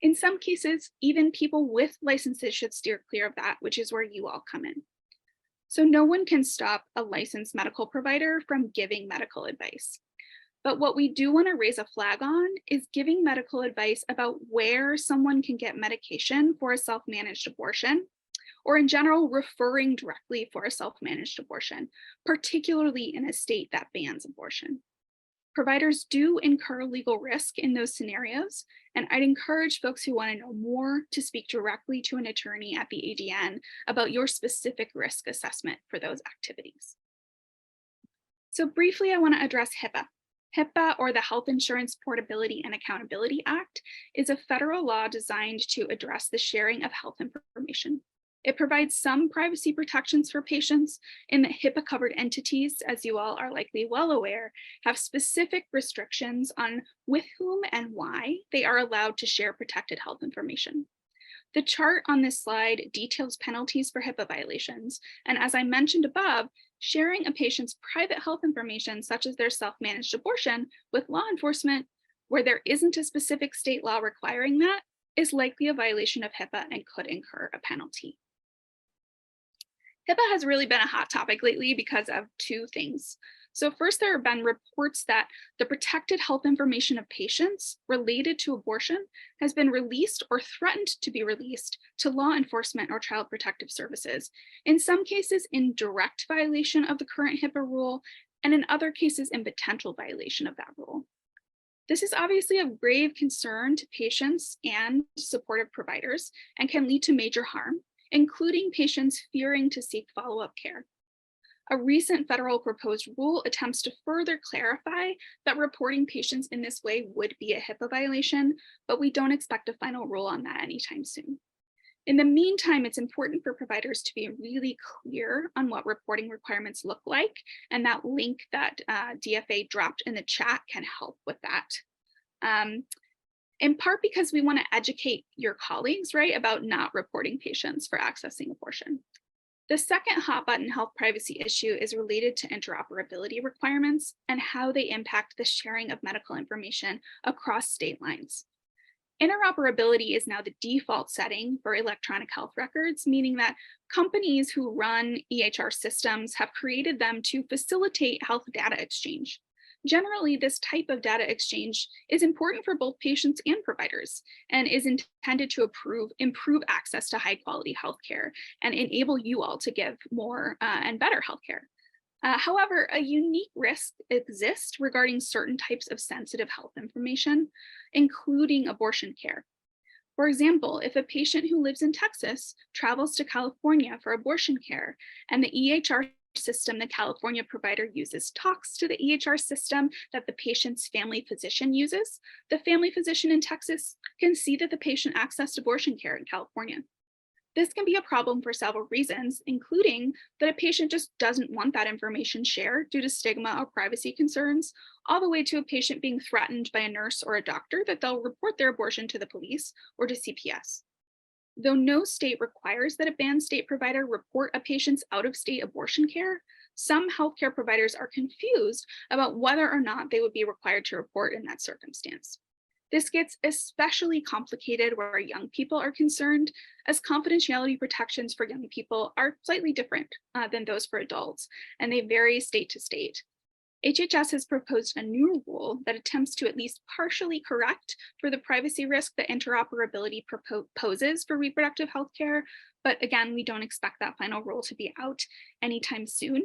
In some cases, even people with licenses should steer clear of that, which is where you all come in. So no one can stop a licensed medical provider from giving medical advice. But what we do want to raise a flag on is giving medical advice about where someone can get medication for a self-managed abortion, or in general, referring directly for a self-managed abortion, particularly in a state that bans abortion. Providers do incur legal risk in those scenarios, and I'd encourage folks who want to know more to speak directly to an attorney at the ADN about your specific risk assessment for those activities. So briefly, I want to address HIPAA. HIPAA, or the Health Insurance Portability and Accountability Act, is a federal law designed to address the sharing of health information. It provides some privacy protections for patients in that HIPAA-covered entities, as you all are likely well aware, have specific restrictions on with whom and why they are allowed to share protected health information. The chart on this slide details penalties for HIPAA violations, and as I mentioned above, sharing a patient's private health information, such as their self-managed abortion, with law enforcement, where there isn't a specific state law requiring that, is likely a violation of HIPAA and could incur a penalty. HIPAA has really been a hot topic lately because of two things. So first, there have been reports that the protected health information of patients related to abortion has been released or threatened to be released to law enforcement or child protective services, in some cases in direct violation of the current HIPAA rule, and in other cases in potential violation of that rule. This is obviously of grave concern to patients and supportive providers and can lead to major harm, including patients fearing to seek follow-up care. A recent federal proposed rule attempts to further clarify that reporting patients in this way would be a HIPAA violation, but we don't expect a final rule on that anytime soon. In the meantime, it's important for providers to be really clear on what reporting requirements look like, and that link that DFA dropped in the chat can help with that. In part because we want to educate your colleagues, right, about not reporting patients for accessing abortion. The second hot button health privacy issue is related to interoperability requirements and how they impact the sharing of medical information across state lines. Interoperability is now the default setting for electronic health records, meaning that companies who run EHR systems have created them to facilitate health data exchange. Generally, this type of data exchange is important for both patients and providers and is intended to improve access to high quality healthcare and enable you all to give more and better healthcare. However, a unique risk exists regarding certain types of sensitive health information, including abortion care. For example, if a patient who lives in Texas travels to California for abortion care and the EHR system the California provider uses talks to the EHR system that the patient's family physician uses, the family physician in Texas can see that the patient accessed abortion care in California. This can be a problem for several reasons, including that a patient just doesn't want that information shared due to stigma or privacy concerns, all the way to a patient being threatened by a nurse or a doctor that they'll report their abortion to the police or to CPS. Though no state requires that a banned state provider report a patient's out-of-state abortion care, some healthcare providers are confused about whether or not they would be required to report in that circumstance. This gets especially complicated where young people are concerned, as confidentiality protections for young people are slightly different than those for adults, and they vary state to state. HHS has proposed a new rule that attempts to at least partially correct for the privacy risk that interoperability poses for reproductive health care, but again, we don't expect that final rule to be out anytime soon.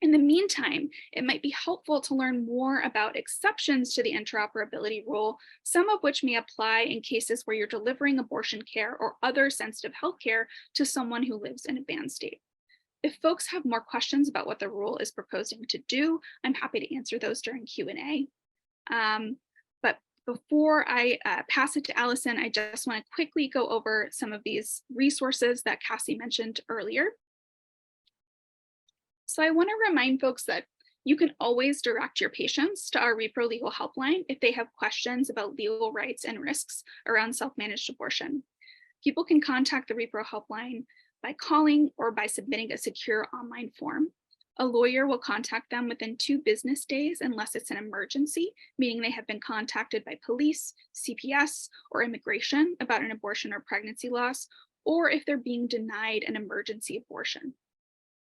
In the meantime, it might be helpful to learn more about exceptions to the interoperability rule, some of which may apply in cases where you're delivering abortion care or other sensitive health care to someone who lives in a banned state. If folks have more questions about what the rule is proposing to do, I'm happy to answer those during Q&A. But before I pass it to Allison, I just want to quickly go over some of these resources that Cassie mentioned earlier. So I want to remind folks that you can always direct your patients to our Repro Legal Helpline if they have questions about legal rights and risks around self-managed abortion. People can contact the Repro Helpline by calling or by submitting a secure online form. A lawyer will contact them within 2 business days unless it's an emergency, meaning they have been contacted by police, CPS, or immigration about an abortion or pregnancy loss, or if they're being denied an emergency abortion.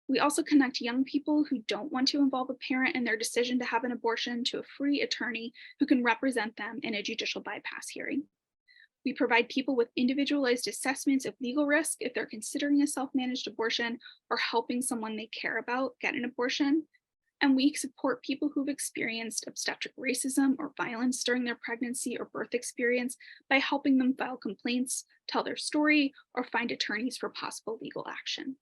We also connect young people who don't want to involve a parent in their decision to have an abortion to a free attorney who can represent them in a judicial bypass hearing. We provide people with individualized assessments of legal risk if they're considering a self-managed abortion or helping someone they care about get an abortion. And we support people who've experienced obstetric racism or violence during their pregnancy or birth experience by helping them file complaints, tell their story, or find attorneys for possible legal action.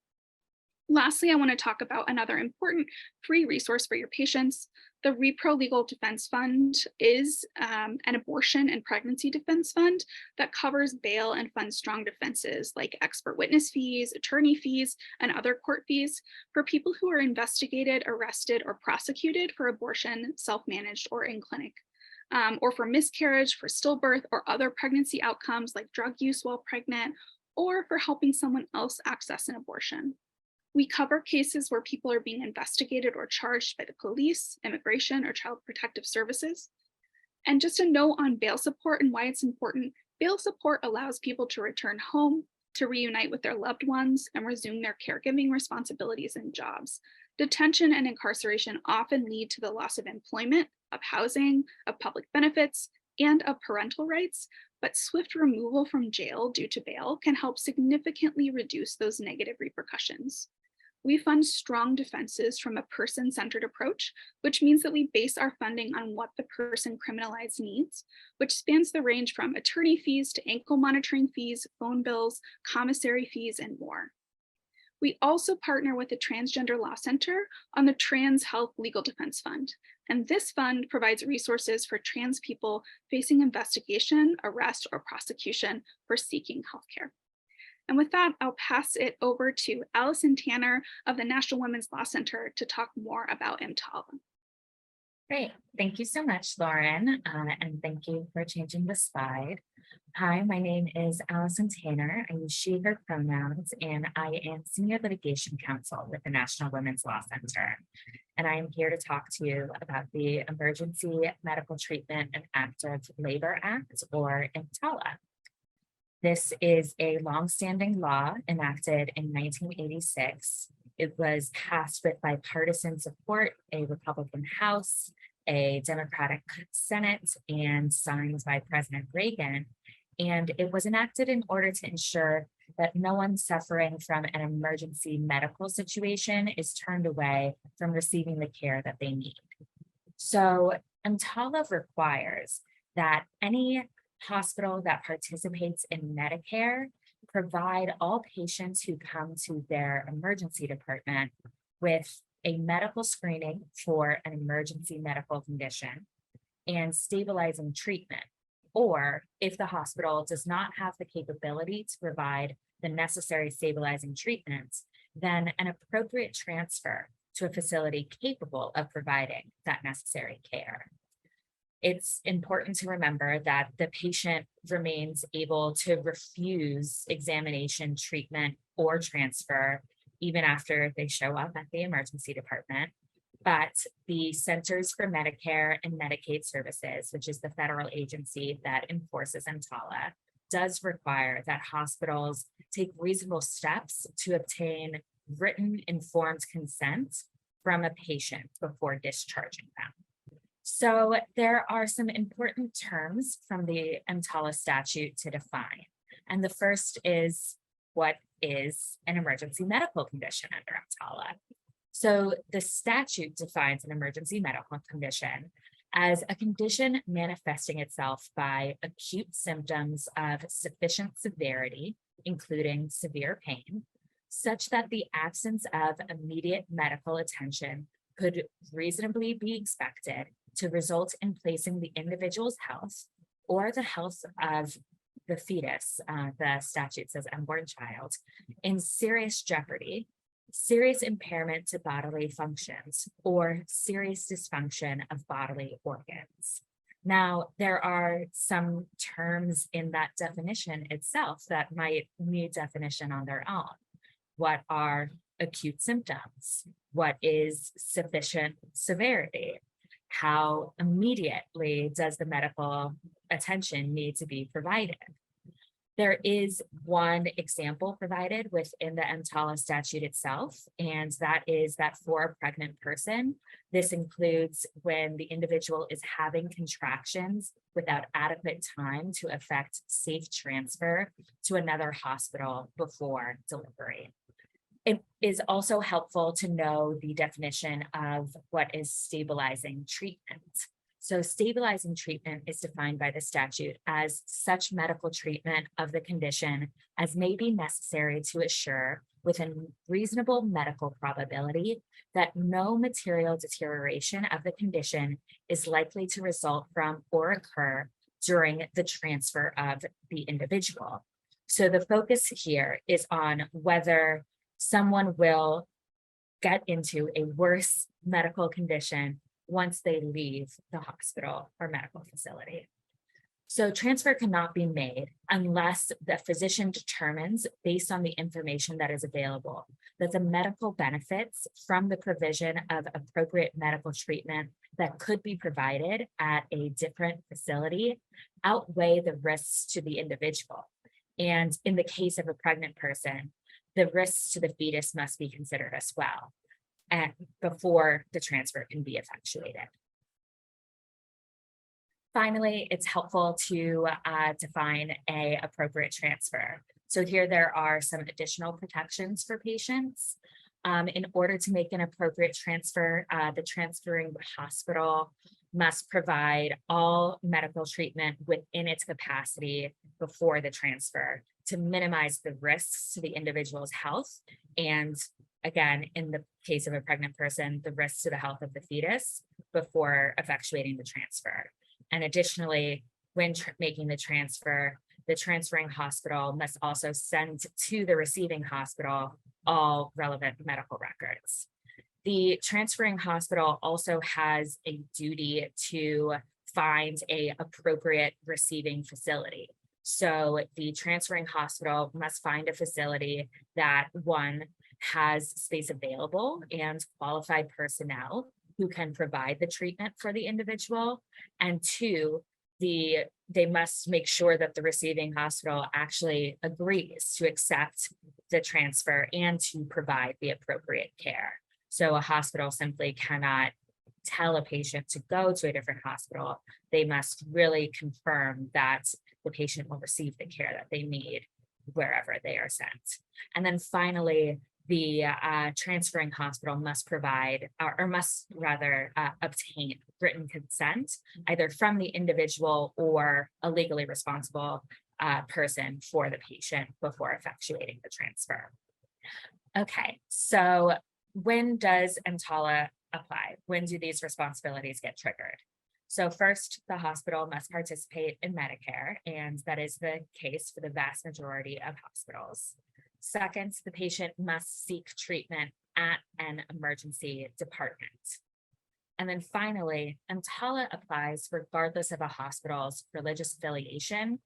Lastly, I want to talk about another important free resource for your patients. The Repro Legal Defense Fund is an abortion and pregnancy defense fund that covers bail and funds strong defenses like expert witness fees, attorney fees, and other court fees for people who are investigated, arrested, or prosecuted for abortion, self-managed, or in clinic, or for miscarriage, for stillbirth, or other pregnancy outcomes like drug use while pregnant, or for helping someone else access an abortion. We cover cases where people are being investigated or charged by the police, immigration, or child protective services. And just a note on bail support and why it's important, bail support allows people to return home, to reunite with their loved ones, and resume their caregiving responsibilities and jobs. Detention and incarceration often lead to the loss of employment, of housing, of public benefits, and of parental rights, but swift removal from jail due to bail can help significantly reduce those negative repercussions. We fund strong defenses from a person-centered approach, which means that we base our funding on what the person criminalized needs, which spans the range from attorney fees to ankle monitoring fees, phone bills, commissary fees, and more. We also partner with the Transgender Law Center on the Trans Health Legal Defense Fund. And this fund provides resources for trans people facing investigation, arrest, or prosecution for seeking healthcare. And with that, I'll pass it over to Allison Tanner of the National Women's Law Center to talk more about EMTALA. Great. Thank you so much, Lauren, and thank you for changing the slide. Hi, my name is Allison Tanner. I use she, her pronouns, and I am Senior Litigation Counsel with the National Women's Law Center. And I am here to talk to you about the Emergency Medical Treatment and Active Labor Act, or EMTALA. This is a longstanding law enacted in 1986. It was passed with bipartisan support, a Republican House, a Democratic Senate, and signed by President Reagan. And it was enacted in order to ensure that no one suffering from an emergency medical situation is turned away from receiving the care that they need. So EMTALA requires that any hospital that participates in Medicare provide all patients who come to their emergency department with a medical screening for an emergency medical condition and stabilizing treatment. Or if the hospital does not have the capability to provide the necessary stabilizing treatments, then an appropriate transfer to a facility capable of providing that necessary care. It's important to remember that the patient remains able to refuse examination, treatment, or transfer even after they show up at the emergency department. But the Centers for Medicare and Medicaid Services, which is the federal agency that enforces EMTALA, does require that hospitals take reasonable steps to obtain written informed consent from a patient before discharging them. So there are some important terms from the EMTALA statute to define. And the first is, what is an emergency medical condition under EMTALA? So the statute defines an emergency medical condition as a condition manifesting itself by acute symptoms of sufficient severity, including severe pain, such that the absence of immediate medical attention could reasonably be expected to result in placing the individual's health or the health of the fetus, the statute says unborn child, in serious jeopardy, serious impairment to bodily functions, or serious dysfunction of bodily organs. Now, there are some terms in that definition itself that might need definition on their own. What are acute symptoms? What is sufficient severity? How immediately does the medical attention need to be provided? There is one example provided within the EMTALA statute itself, and that is that for a pregnant person, this includes when the individual is having contractions without adequate time to effect safe transfer to another hospital before delivery. It is also helpful to know the definition of what is stabilizing treatment. So stabilizing treatment is defined by the statute as such medical treatment of the condition as may be necessary to assure with a reasonable medical probability that no material deterioration of the condition is likely to result from or occur during the transfer of the individual. So the focus here is on whether someone will get into a worse medical condition once they leave the hospital or medical facility. So transfer cannot be made unless the physician determines, based on the information that is available, that the medical benefits from the provision of appropriate medical treatment that could be provided at a different facility outweigh the risks to the individual. And in the case of a pregnant person, the risks to the fetus must be considered as well, and before the transfer can be effectuated. Finally, it's helpful to define an appropriate transfer. So here there are some additional protections for patients. In order to make an appropriate transfer, the transferring hospital must provide all medical treatment within its capacity before the transfer to minimize the risks to the individual's health. And again, in the case of a pregnant person, the risks to the health of the fetus before effectuating the transfer. And additionally, when making the transferring hospital must also send to the receiving hospital all relevant medical records. The transferring hospital also has a duty to find an appropriate receiving facility. So the transferring hospital must find a facility that, one, has space available and qualified personnel who can provide the treatment for the individual, and two, they must make sure that the receiving hospital actually agrees to accept the transfer and to provide the appropriate care. So a hospital simply cannot tell a patient to go to a different hospital. They must really confirm that the patient will receive the care that they need wherever they are sent. And then finally, the transferring hospital must provide, or must rather obtain written consent, either from the individual or a legally responsible person for the patient before effectuating the transfer. Okay, so when does EMTALA apply? When do these responsibilities get triggered? So first, the hospital must participate in Medicare, and that is the case for the vast majority of hospitals. Second, the patient must seek treatment at an emergency department. And then finally, EMTALA applies regardless of a hospital's religious affiliation,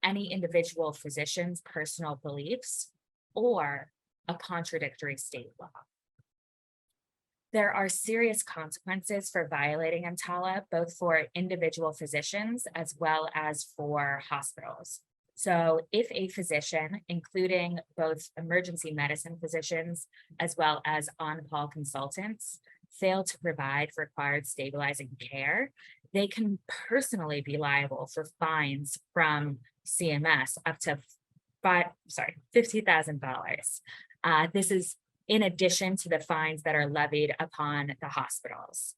any individual physician's personal beliefs, or a contradictory state law. There are serious consequences for violating EMTALA, both for individual physicians as well as for hospitals. So if a physician, including both emergency medicine physicians as well as on-call consultants, fail to provide required stabilizing care, they can personally be liable for fines from CMS up to $50,000. This is in addition to the fines that are levied upon the hospitals.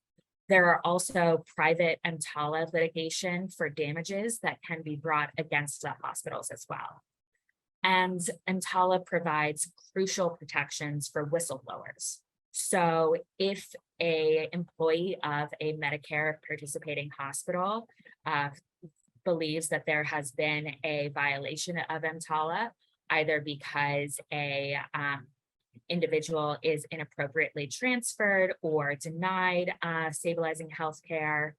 There are also private EMTALA litigation for damages that can be brought against the hospitals as well. And EMTALA provides crucial protections for whistleblowers. So if an employee of a Medicare participating hospital believes that there has been a violation of EMTALA, either because a individual is inappropriately transferred or denied stabilizing health care,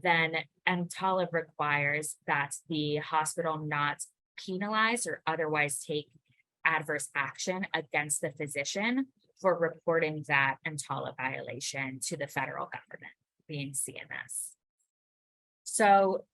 then EMTALA requires that the hospital not penalize or otherwise take adverse action against the physician for reporting that EMTALA violation to the federal government, being CMS. So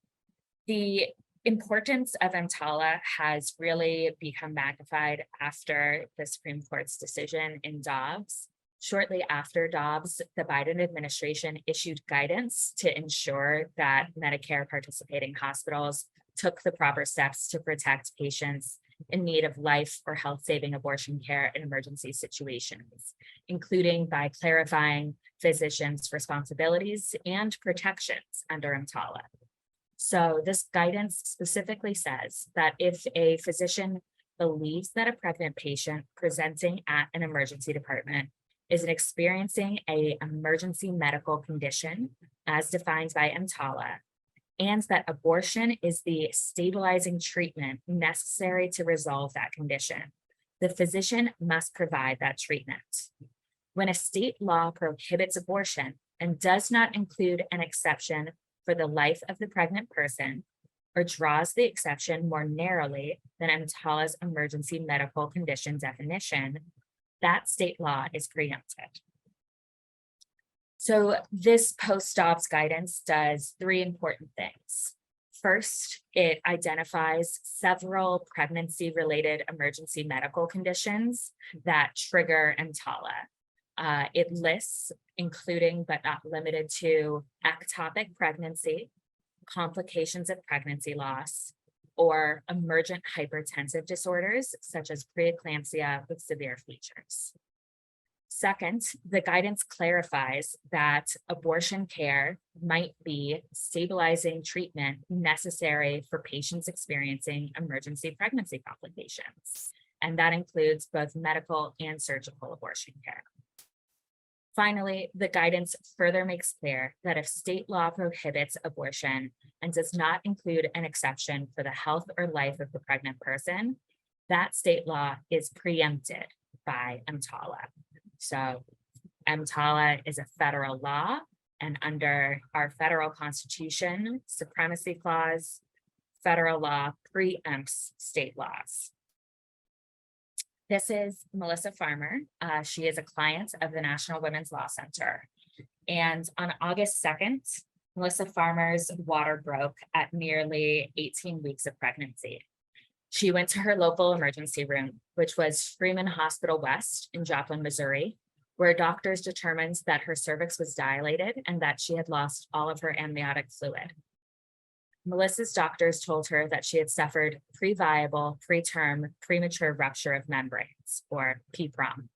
the importance of EMTALA has really become magnified after the Supreme Court's decision in Dobbs. Shortly after Dobbs, the Biden administration issued guidance to ensure that Medicare participating hospitals took the proper steps to protect patients in need of life or health-saving abortion care in emergency situations, including by clarifying physicians' responsibilities and protections under EMTALA. So this guidance specifically says that if a physician believes that a pregnant patient presenting at an emergency department is experiencing an emergency medical condition as defined by EMTALA, and that abortion is the stabilizing treatment necessary to resolve that condition, the physician must provide that treatment. When a state law prohibits abortion and does not include an exception for the life of the pregnant person, or draws the exception more narrowly than EMTALA's emergency medical condition definition, that state law is preempted. So this post-Dobbs guidance does three important things. First, it identifies several pregnancy-related emergency medical conditions that trigger EMTALA. It lists, including but not limited to, ectopic pregnancy, complications of pregnancy loss, or emergent hypertensive disorders such as preeclampsia with severe features. Second, the guidance clarifies that abortion care might be stabilizing treatment necessary for patients experiencing emergency pregnancy complications, and that includes both medical and surgical abortion care. Finally, the guidance further makes clear that if state law prohibits abortion and does not include an exception for the health or life of the pregnant person, that state law is preempted by EMTALA. So EMTALA is a federal law, and under our federal constitution, supremacy clause, federal law preempts state laws. This is Melissa Farmer. She is a client of the National Women's Law Center. And on August 2nd, Melissa Farmer's water broke at nearly 18 weeks of pregnancy. She went to her local emergency room, which was Freeman Hospital West in Joplin, Missouri, where doctors determined that her cervix was dilated and that she had lost all of her amniotic fluid. Melissa's doctors told her that she had suffered previable, preterm, premature rupture of membranes, or PPROM,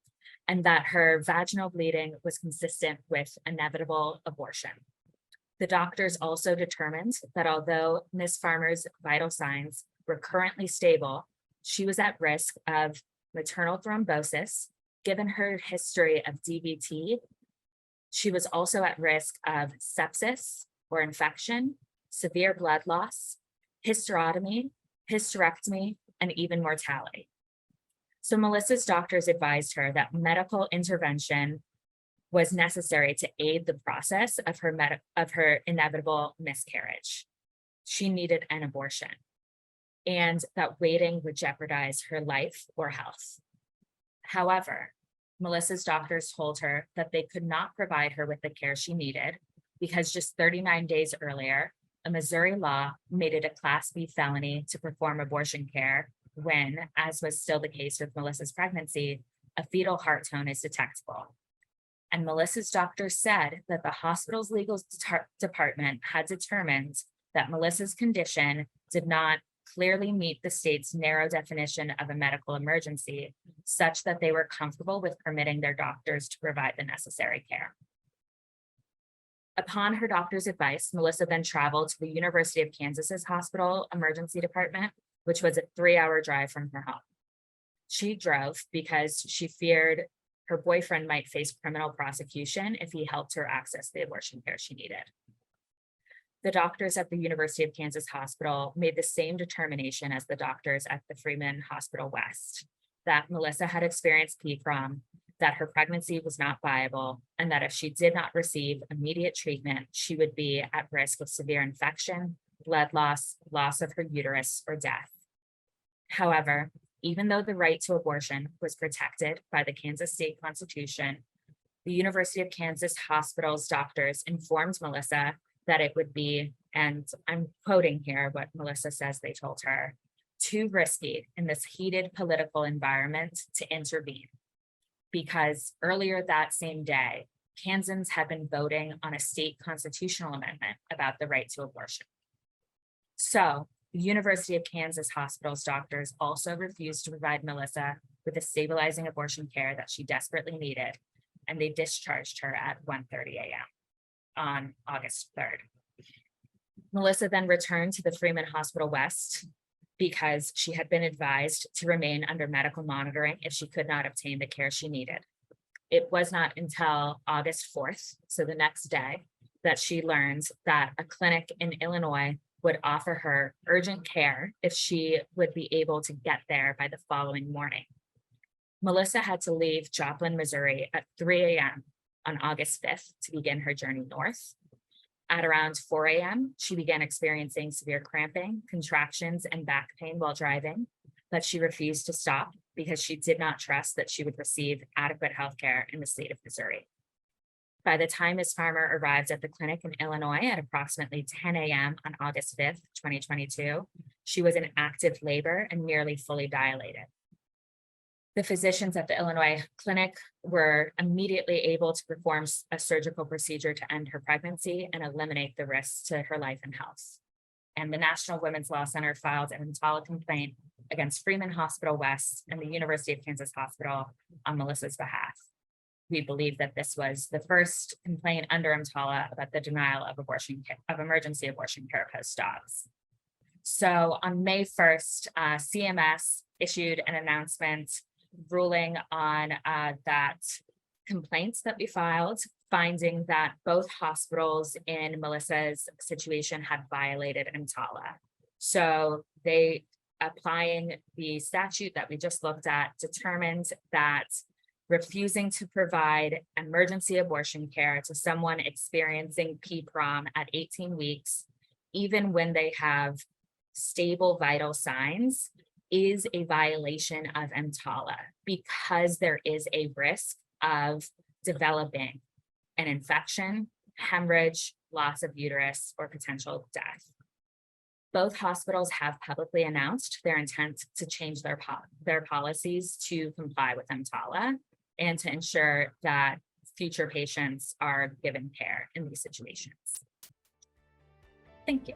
and that her vaginal bleeding was consistent with inevitable abortion. The doctors also determined that although Ms. Farmer's vital signs were currently stable, she was at risk of maternal thrombosis. Given her history of DVT, she was also at risk of sepsis or infection, severe blood loss, hysterotomy, hysterectomy, and even mortality. So Melissa's doctors advised her that medical intervention was necessary to aid the process of her inevitable miscarriage. She needed an abortion, and that waiting would jeopardize her life or health. However, Melissa's doctors told her that they could not provide her with the care she needed because just 39 days earlier, a Missouri law made it a Class B felony to perform abortion care when, as was still the case with Melissa's pregnancy, a fetal heart tone is detectable. And Melissa's doctors said that the hospital's legal department had determined that Melissa's condition did not clearly meet the state's narrow definition of a medical emergency, such that they were comfortable with permitting their doctors to provide the necessary care. Upon her doctor's advice, Melissa then traveled to the University of Kansas's hospital emergency department, which was a 3-hour drive from her home. She drove because she feared her boyfriend might face criminal prosecution if he helped her access the abortion care she needed. The doctors at the University of Kansas Hospital made the same determination as the doctors at the Freeman Hospital West, that Melissa had experienced PPROM, that her pregnancy was not viable, and that if she did not receive immediate treatment, she would be at risk of severe infection, blood loss, loss of her uterus, or death. However, even though the right to abortion was protected by the Kansas State Constitution, the University of Kansas Hospital's doctors informed Melissa that it would be, and I'm quoting here what Melissa says they told her, too risky in this heated political environment to intervene, because earlier that same day, Kansans had been voting on a state constitutional amendment about the right to abortion. So the University of Kansas Hospital's doctors also refused to provide Melissa with the stabilizing abortion care that she desperately needed, and they discharged her at 1:30 a.m. on August 3rd. Melissa then returned to the Freeman Hospital West because she had been advised to remain under medical monitoring if she could not obtain the care she needed. It was not until August 4th, so the next day, that she learned that a clinic in Illinois would offer her urgent care if she would be able to get there by the following morning. Melissa had to leave Joplin, Missouri at 3 a.m. on August 5th to begin her journey north. At around 4 a.m., she began experiencing severe cramping, contractions, and back pain while driving, but she refused to stop because she did not trust that she would receive adequate health care in the state of Missouri. By the time Ms. Farmer arrived at the clinic in Illinois at approximately 10 a.m. on August 5th, 2022, she was in active labor and nearly fully dilated. The physicians at the Illinois clinic were immediately able to perform a surgical procedure to end her pregnancy and eliminate the risks to her life and health. And the National Women's Law Center filed an EMTALA complaint against Freeman Hospital West and the University of Kansas Hospital on Melissa's behalf. We believe that this was the first complaint under EMTALA about the denial of emergency abortion care post Dobbs. So on May 1st, CMS issued an announcement ruling on that complaints that we filed, finding that both hospitals in Melissa's situation had violated EMTALA. So they, applying the statute that we just looked at, determined that refusing to provide emergency abortion care to someone experiencing PPROM at 18 weeks, even when they have stable vital signs, is a violation of EMTALA because there is a risk of developing an infection, hemorrhage, loss of uterus, or potential death. Both hospitals have publicly announced their intent to change their policies to comply with EMTALA and to ensure that future patients are given care in these situations. Thank you.